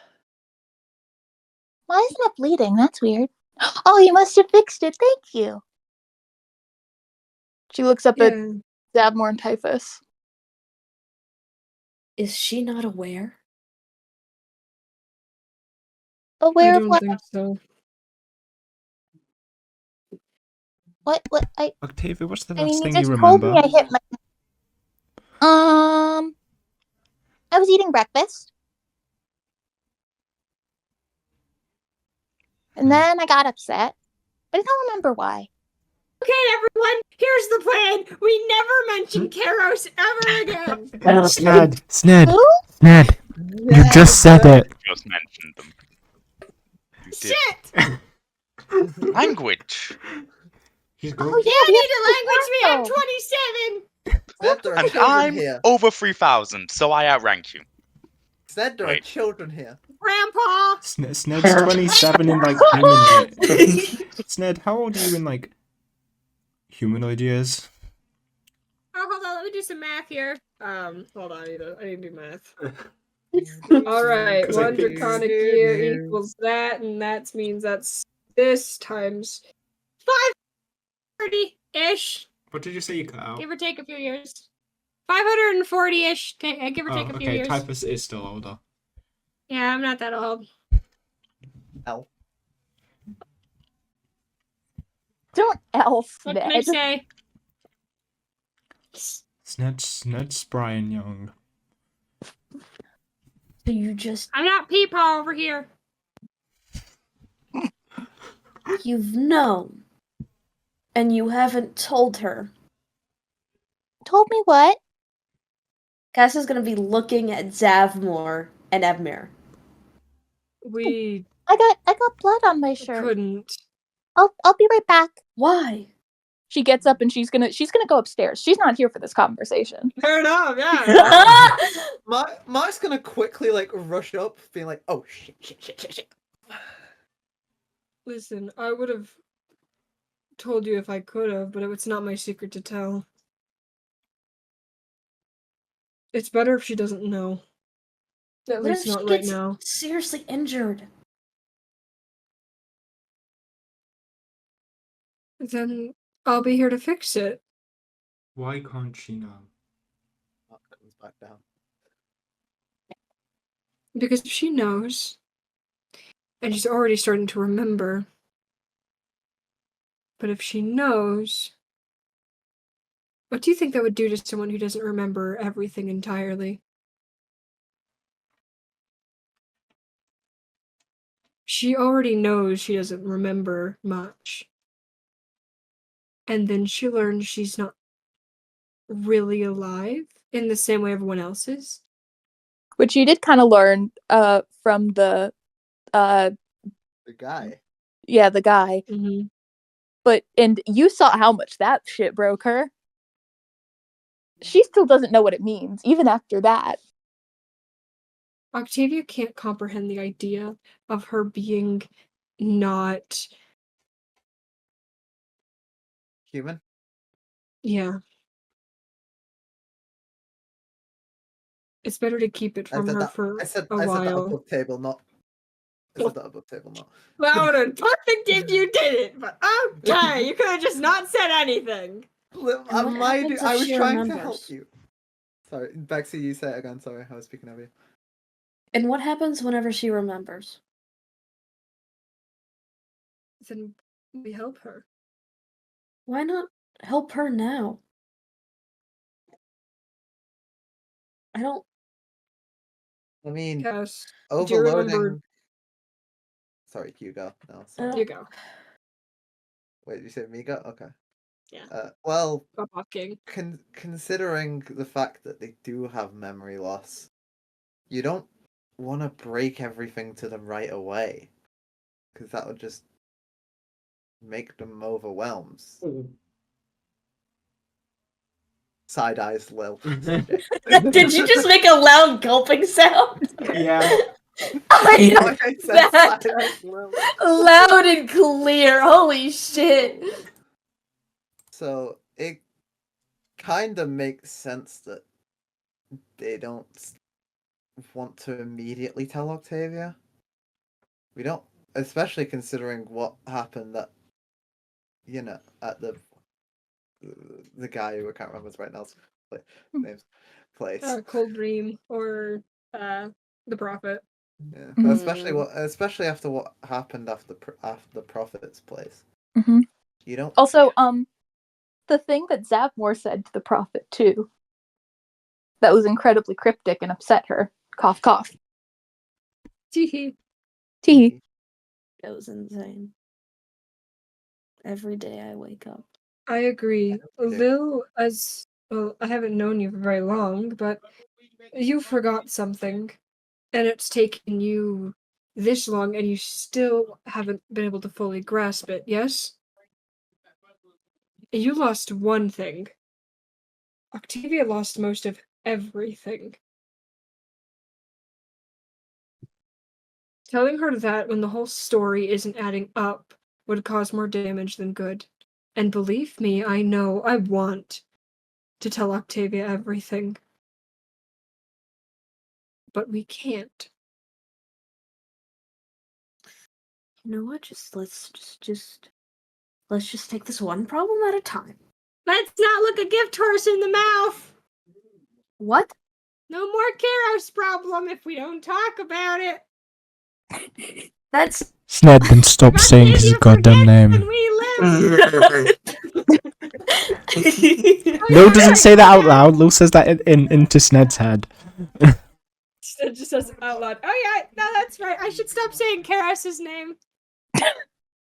Why isn't it bleeding? That's weird. Oh, you must have fixed it. Thank you. She looks up at Zavmor and Typhus. Is she not aware? Aware of I don't what? think so. What? Octavia, what's the I last mean, you thing just you told remember? me I hit my... I was eating breakfast. And then I got upset. But I don't remember why. Okay, everyone, here's the plan. We never mention Karos ever again. Sned, you just said it. Just mentioned them. Shit! Language. He's Oh going. Yeah, yeah, we I have need a language. We have 27. Sned, there are And children I'm here. over 3,000, so I outrank you. Sned, there are Wait. children here. Grandpa. Sned's 27 in like humanoid. Sned, how old are you in like humanoid years? Oh, hold on. Let me do some math here. Hold on. I need to do math. All right, 'Cause I one think- draconic year equals that, and that means that's this times 530-ish, What did you say you cut out? give or take a few years. 540-ish, give or Oh, take a few okay. years. Typhus is still older. Yeah, I'm not that old. Elf. Don't elf, What can I Ned. say? Sned's Brian Young. So you just I'm not Peepaw over here. you've known, and you haven't told her. Told me what? Cass is gonna be looking at Zavmor and Ebmir. We I got blood on my shirt. couldn't. I'll be right back. Why? She gets up and she's gonna go upstairs. She's not here for this conversation. Fair enough, yeah. Mark's gonna quickly like rush up, being like, "Oh shit!" Listen, I would have told you if I could have, but it's not my secret to tell. It's better if she doesn't know. At What if least she not right gets now. seriously injured? Then I'll be here to fix it. Why can't she know? Mark comes back down. Because if she knows, and she's already starting to remember, but if she knows, what do you think that would do to someone who doesn't remember everything entirely? She already knows she doesn't remember much. And then she learns she's not really alive in the same way everyone else is. Which you did kind of learn from the The guy. the guy. Mm-hmm. But and you saw how much that shit broke her. She still doesn't know what it means, even after that. Octavia can't comprehend the idea of her being not. Human. Yeah. It's better to keep it from her for I said a that while. above table, not. I said that above table, not. That would have been perfect if you did it, but okay, you could have just not said anything. what happens if I was she trying to remembers? help you. Sorry, Bexy, you say it again. Sorry, I was speaking over you. And what happens whenever she remembers? Then we help her. Why not help her now? I don't. I mean, Yes. Do you overloading. remember? Sorry, you go. No, sorry. You go. Wait, you said me go? Okay. Yeah. Well, Stop talking. considering the fact that they do have memory loss, you don't want to break everything to them right away, because that would just make them overwhelmed. Side eyes, Lil. Did you just make a loud gulping sound? Yeah. I Like I said, that. side eyes, Lil. Loud and clear. Holy shit. So it kind of makes sense that they don't want to immediately tell Octavia. We don't, especially considering what happened at, at the guy who I can't remember his right now's name's place. Cold Dream or the Prophet. Yeah, Mhm. especially after what happened after the Prophet's place. Mm-hmm. You don't. Also, the thing that Zavmor said to the Prophet too, that was incredibly cryptic and upset her. Cough, cough. Teehee. Tee. It was insane. Every day I wake up. I agree. Lil, as well, I haven't known you for very long, but you forgot something, and it's taken you this long and you still haven't been able to fully grasp it, yes? You lost one thing. Octavia lost most of everything. Telling her that when the whole story isn't adding up would cause more damage than good. And believe me, I know, I want to tell Octavia everything. But we can't. You know what? Let's just take this one problem at a time. Let's not look a gift horse in the mouth. What? No more Karos problem if we don't talk about it. That's Sned, then stop Forgot saying that his you goddamn forget name. when we live. Lo doesn't say that out loud. Lo says that into Sned's head. It just says it out loud. Oh yeah, no, that's right. I should stop saying Karas's name.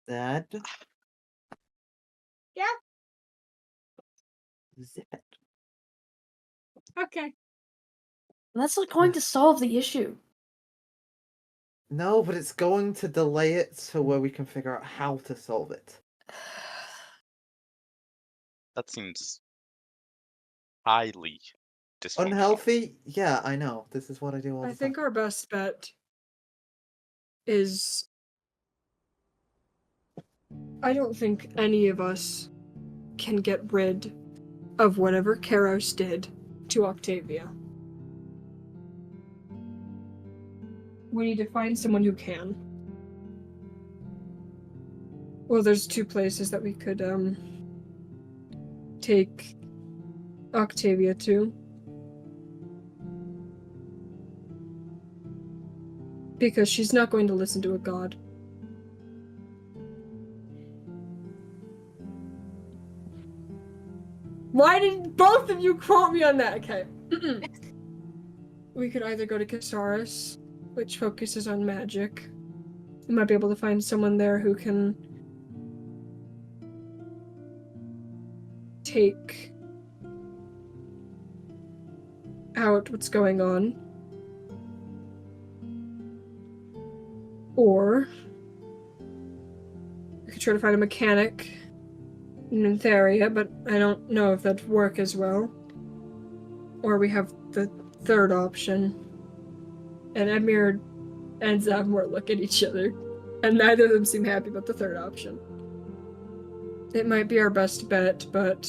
Dad? Yeah? Zip it. Okay. That's not going to solve the issue. No, but it's going to delay it to where we can figure out how to solve it. That seems highly dysfunctional. Unhealthy? Yeah, I know. This is what I do all the I time. think our best bet is... I don't think any of us can get rid of whatever Karos did to Octavia. We need to find someone who can. Well, there's two places that we could, take Octavia to. Because she's not going to listen to a god. Why did both of you quote me on that? Okay. We could either go to Casaris, which focuses on magic. We might be able to find someone there who can take out what's going on. Or we could try to find a mechanic in Nympharia, but I don't know if that'd work as well. Or we have the third option. And Edmure and Zavmor look at each other, and neither of them seem happy about the third option. It might be our best bet, but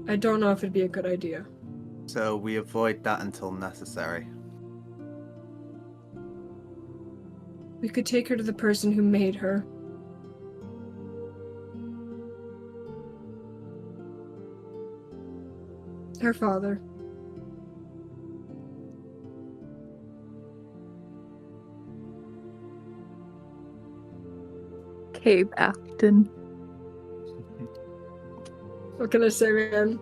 I don't know if it'd be a good idea. So we avoid that until necessary. We could take her to the person who made her. Her father. Cave Afton. What can I say, man?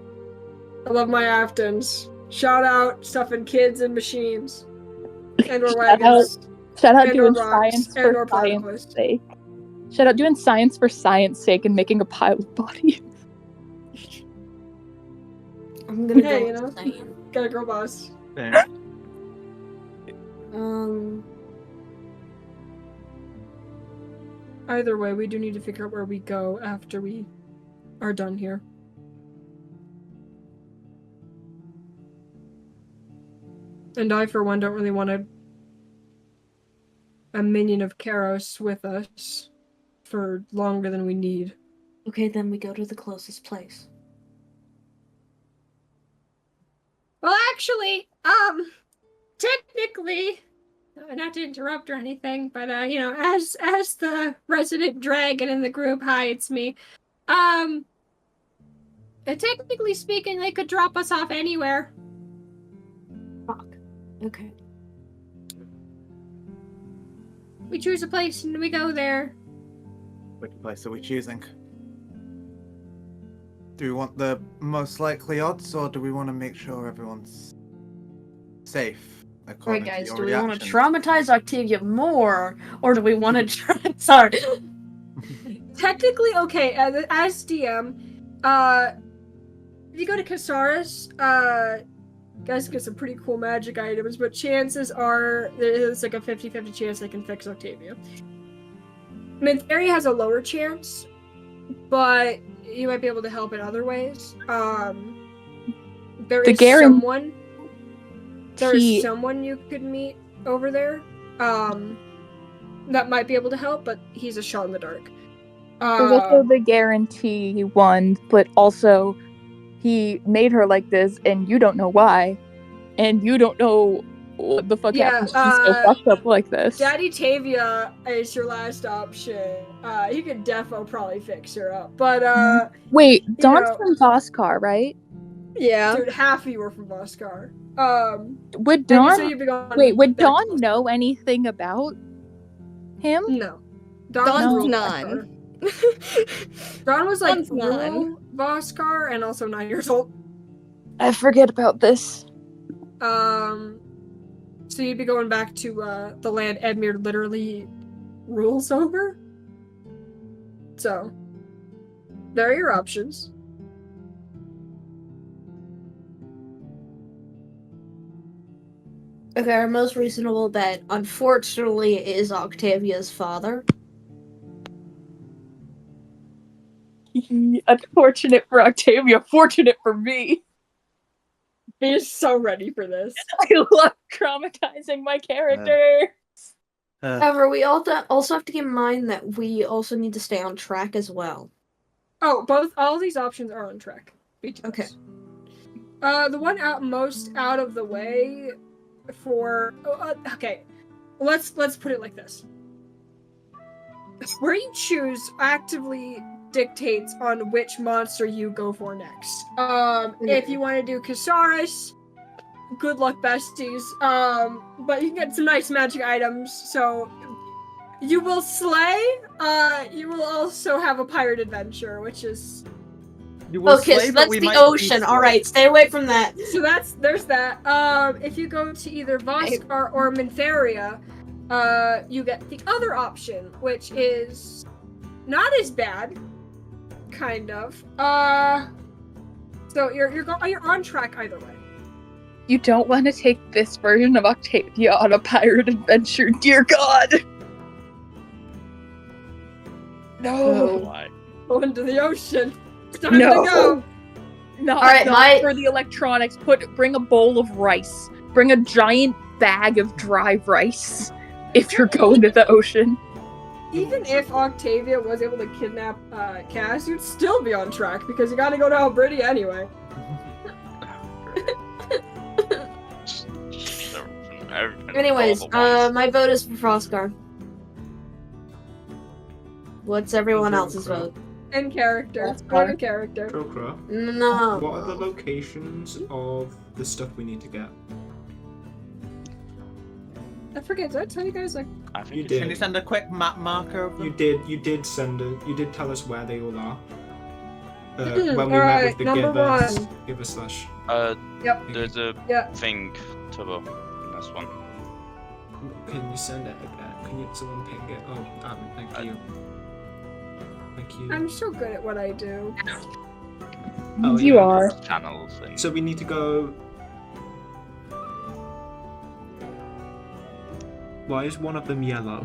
I love my Aftons. Shout out stuffing kids and machines. And or wagons. Shout out and doing or rocks, science and for or science platypus. sake. Shout out doing science for science sake and making a pilot body. I'm gonna Hey, go you know? insane. Got a girl boss. Either way, we do need to figure out where we go after we are done here. And I, for one, don't really want a minion of Karos with us for longer than we need. Okay, then we go to the closest place. Well, actually, technically, not to interrupt or anything, but you know, as the resident dragon in the group, hi, it's me. Technically speaking, they could drop us off anywhere. Fuck. Okay. We choose a place and we go there. Which place are we choosing? Do we want the most likely odds, or do we want to make sure everyone's safe? Alright, guys, to do your we want to reactions? traumatize Octavia more, or do we want to try? Sorry. Technically, okay, as DM, if you go to Casaris, guys get some pretty cool magic items, but chances are there's like a 50-50 chance they can fix Octavia. Mintheria has a lower chance, but you might be able to help in other ways. There is someone you could meet over there that might be able to help, but he's a shot in the dark. There's also the guarantee one, but also he made her like this, and you don't know why, and you don't know what the fuck happened. She's so fucked up like this. Daddy Tavia is your last option. He could defo probably fix her up, but wait, Dawn's from Voskar, right? Yeah. Dude, half of you were from Voskar. Would Dawn? Would there Dawn know anything about him? No. Dawn's none. Dawn was like Dawn's none. rural Voskar and also 9 years old. I forget about this. So you'd be going back to the land Edmure literally rules over. So there are your options. Okay, our most reasonable bet, unfortunately, is Octavia's father. Unfortunate for Octavia, fortunate for me. He's so ready for this. I love traumatizing my character. However, we also have to keep in mind that we also need to stay on track as well. Oh, all these options are on track. Okay. The one most out of the way for okay, let's put it like this. Where you choose actively dictates on which monster you go for next. If you want to do Casaris, good luck, besties. But you can get some nice magic items. So you will slay. You will also have a pirate adventure, which is. Okay, so that's the ocean. All right, stay away from that. So there's that. If you go to either Voskar or Mintheria, you get the other option, which is not as bad, kind of. So you're on track either way. You don't want to take this version of Octavia on a pirate adventure, dear God. No. Why? Go into the ocean. It's time to go. Not for the electronics. Bring a bowl of rice. Bring a giant bag of dry rice. If you're going to the ocean. Even if Octavia was able to kidnap Cass, you'd still be on track because you gotta go to Alberta anyway. Anyways, my vote is for Frostguard. What's everyone else's vote? In character. Go in character. Kokra, No. what are the locations of the stuff we need to get? I forget, did I tell you guys like I think You it's- did. Can you send a quick map marker of them? You did tell us where they all are. When we met Alright, with the number one. Giver slash. Yep. There's a Yeah. thing to the in this one. Can you send it again? Someone ping it? Oh, thank you. Thank you. I'm so good at what I do. Oh, You yeah. are. Channels and So we need to go. Why is one of them yellow?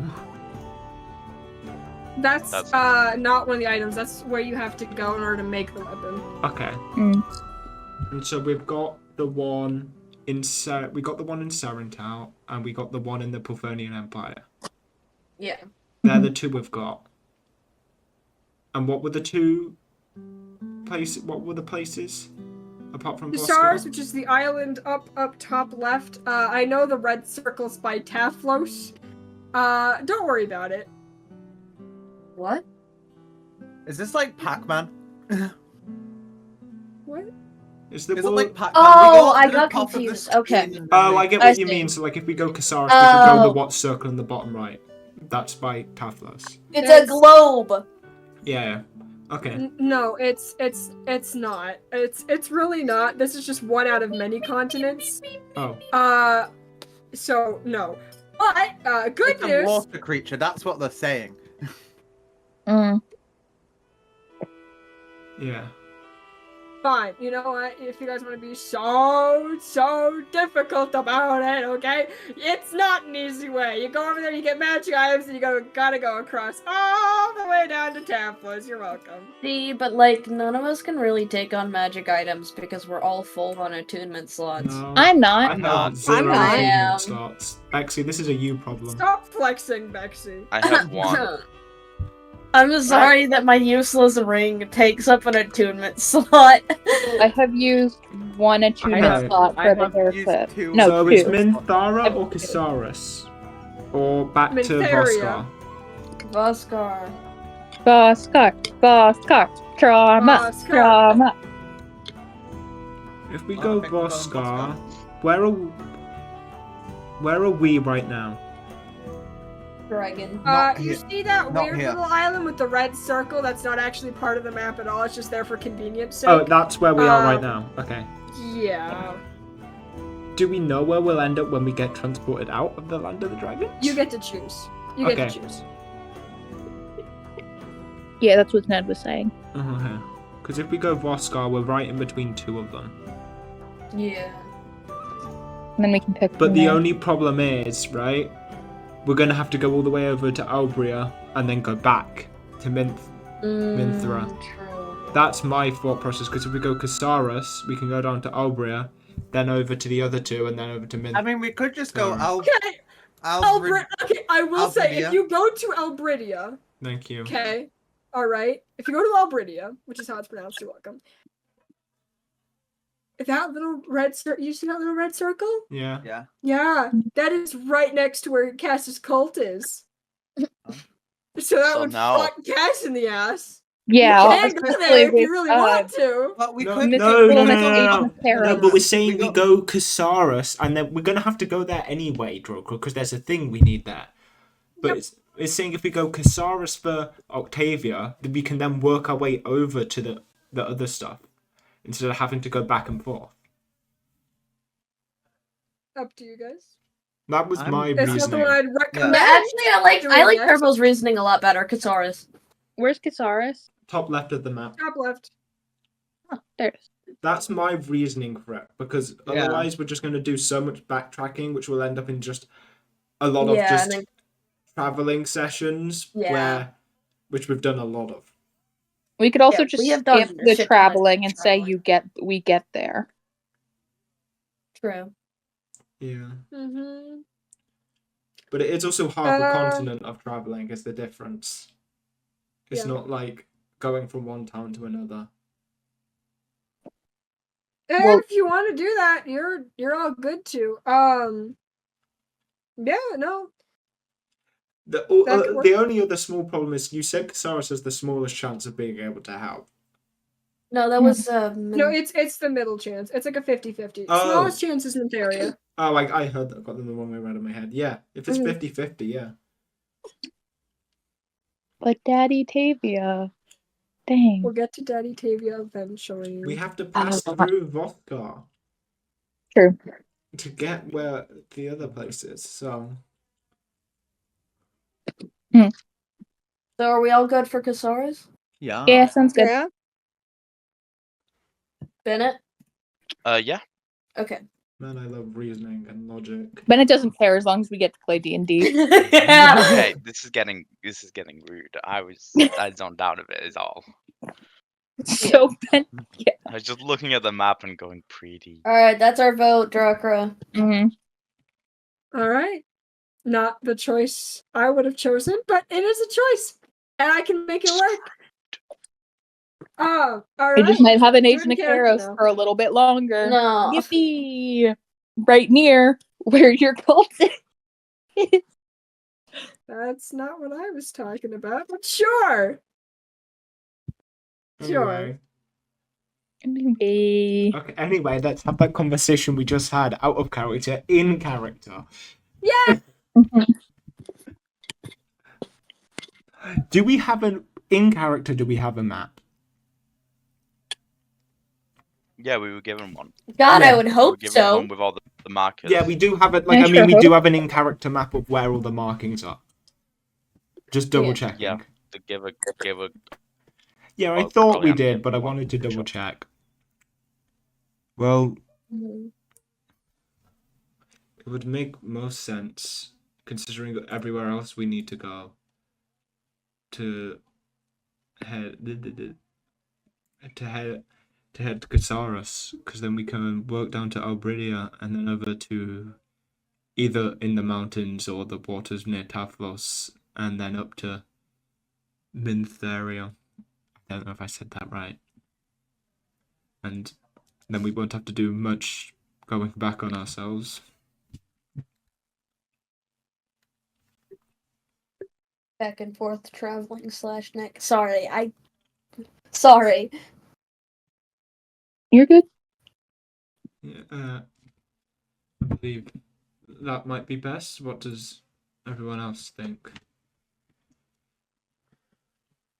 That's That's- not one of the items. That's where you have to go in order to make the weapon. Okay. Mm. And so we've got the one in we got the one in Sarentau, and we got the one in the Pulvernian Empire. Yeah. They're the two we've got. And what were the two places? What were the places apart from Casaris, Voskar? which is the island up top left. I know the red circle's by Typhus. Don't worry about it. What? Is this like Pac-Man? What? Is the Is it one... like Pac-Man? Oh, We I to got the top of the confused. screen Okay. and Oh, then I get I what you see. mean. So like if we go Casaris, we could go Oh. the what circle in the bottom right. That's by Typhus. It's a globe. Yeah. Okay. No, it's not. It's really not. This is just one out of many continents. Oh. So no. But good It's a news. water creature. That's what they're saying. Mm. Yeah. fine. You know what? If you guys want to be so difficult about it, okay? It's not an easy way. You go over there, you get magic items, and you gotta go across all the way down to Typhus. You're welcome. See, but like none of us can really take on magic items because we're all full on attunement slots. No, I'm not. I have not. 0 I'm not. attunement slots. Bexy, this is a you problem. Stop flexing, Bexy. I have one. I'm sorry that my useless ring takes up an attunement slot. I have used 1 attunement have- slot I for the have used haircut. 2. No, So 2. it's Minthara or Casaurus? Or back to Mintheria. Voskar? Voskar, trauma, Voskar. trauma. If we I go think we're going Voskar, Voskar. where are we right now? Dragon. Not You here. see that Not weird here. little island with the red circle that's not actually part of the map at all? It's just there for convenience sake. Oh, that's where we are right Um, now. Okay. Yeah. Do we know where we'll end up when we get transported out of the Land of the Dragons? You get to choose. You get Okay. to choose. Yeah, that's what Ned was saying. Okay. Because if we go Voskar, we're right in between 2 of them. Yeah. And then we can pick But from the there. only problem is, right, we're going to have to go all the way over to Albria and then go back to Minthra. True. That's my thought process, because if we go Casaurus, we can go down to Albria, then over to the other 2, and then over to Minthra. I mean, we could just go Okay. Okay, I will say, if Albridia. you go to Albridia, Thank you. okay, alright, if you go to Albridia, which is how it's pronounced, you're welcome. That little red circle, you see that little red circle? Yeah. Yeah. Yeah, that is right next to where Cass's cult is. So that So would now- fuck Cass in the ass. Yeah, You can go there if you really want to. But we No, could. no, but we're saying We we got- go Casaurus, and then we're going to have to go there anyway, Droko, because there's a thing we need there. But it's saying if we go Casaurus for Octavia, then we can then work our way over to the other stuff, instead of having to go back and forth. Up to you guys. That was my It's not the reasoning. one I'd recommend. But actually, I like doing next. Turbo's reasoning a lot better. Casaurus. Where's Casaurus? Top left of the map. Top left. Oh, there it is. That's my reasoning for it, because Yeah. otherwise we're just going to do so much backtracking, which will end up in just a lot of Yeah, just and then- traveling sessions, Yeah. which we've done a lot of. We could also Yeah, just we have done skip a the shit ton of traveling and say traveling. we get there. True. Yeah. Mm-hmm. But it is also half a Uh, continent of traveling is the difference. It's Yeah. not like going from one town to another. And Well- if you want to do that, you're all good to. Yeah, no. That could work. The only other small problem is you said Casaurus has the smallest chance of being able to help. No, that was No, it's the middle chance. It's like a 50-50. Oh. Smallest chance is Mintheria. Oh, I heard that. Got them the wrong way around in my head. Yeah, if it's Mhm. 50-50, yeah. But Daddy Tavia. Dang. We'll get to Daddy Tavia eventually. We have to pass through Voskar True. to get where the other place is. So So are we all good for Casaurus? Yeah. Yeah, sounds good. Yeah. Bennett? Yeah. Okay. man, I love reasoning and logic. Bennett doesn't care as long as we get to play D&D. Yeah. Okay, this is getting rude. I zoned out of it is all. So Ben. I was just looking at the map and going pretty. Alright, that's our vote, Drakra. Mhm. All right. Not the choice I would have chosen, but it is a choice, and I can make it work. All We right. just might have an age Turn in character Akaros now. for a little bit longer. No. Yippee! Right near where your cult is. That's not what I was talking about, but sure. Sure. Anyway. Anyway. Okay, anyway, let's have that conversation we just had out of character, in character. Yeah. Do we have in character, do we have a map? Yeah, we were given one. God, Yeah. I would We were hope given so. one with all the markers. Yeah, we do have it. Like, Yeah, I mean, sure. we do have an in character map of where all the markings are. Just double Yeah. checking. Yeah. To give a Yeah, I Well, thought probably we I'm did, given but I one, wanted to sure. double check. Well, Mhm. it would make most sense, considering everywhere else we need to go, to head to head to head to Casares, because then we can work down to Albridia and then over to either in the mountains or the waters near Typhus, and then up to Mintheria. I don't know if I said that right. And then we won't have to do much going back on ourselves. Back and forth traveling / neck. Sorry. You're good. Yeah, I believe that might be best. What does everyone else think?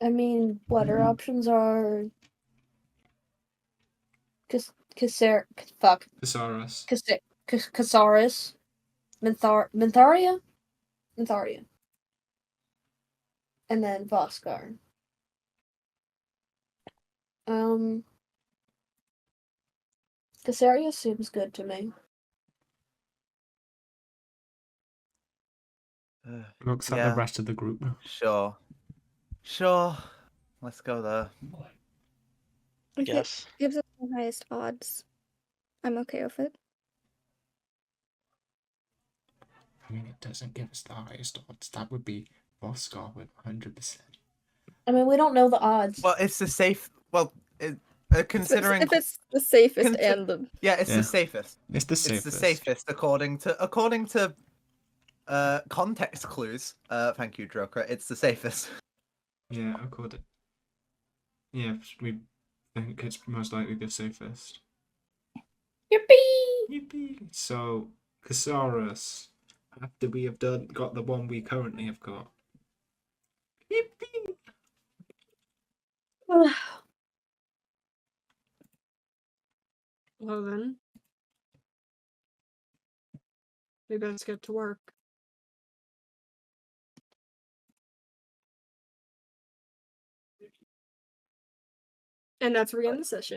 I mean, what our options are? Casares. Casares, Mentharia, and then Voskar. Casaria seems good to me. Looks like Yeah. the rest of the group. Sure. Let's go there. If Yes. it gives us the highest odds, I'm okay with it. I mean, it doesn't give us the highest odds. That would be Voskar with 100%. I mean, we don't know the odds. Well, it's the safe. Well, considering If it's the safest Consi- and the yeah, it's Yeah. the safest. It's the safest. It's the safest according to context clues. Thank you, Joker. It's the safest. Yeah, according. Yeah, we think it's most likely the safest. Yippee! Yippee! So, Casares, after we have got the one we currently have got. Yippee! Well then, maybe let's get to work. And that's where we end the session.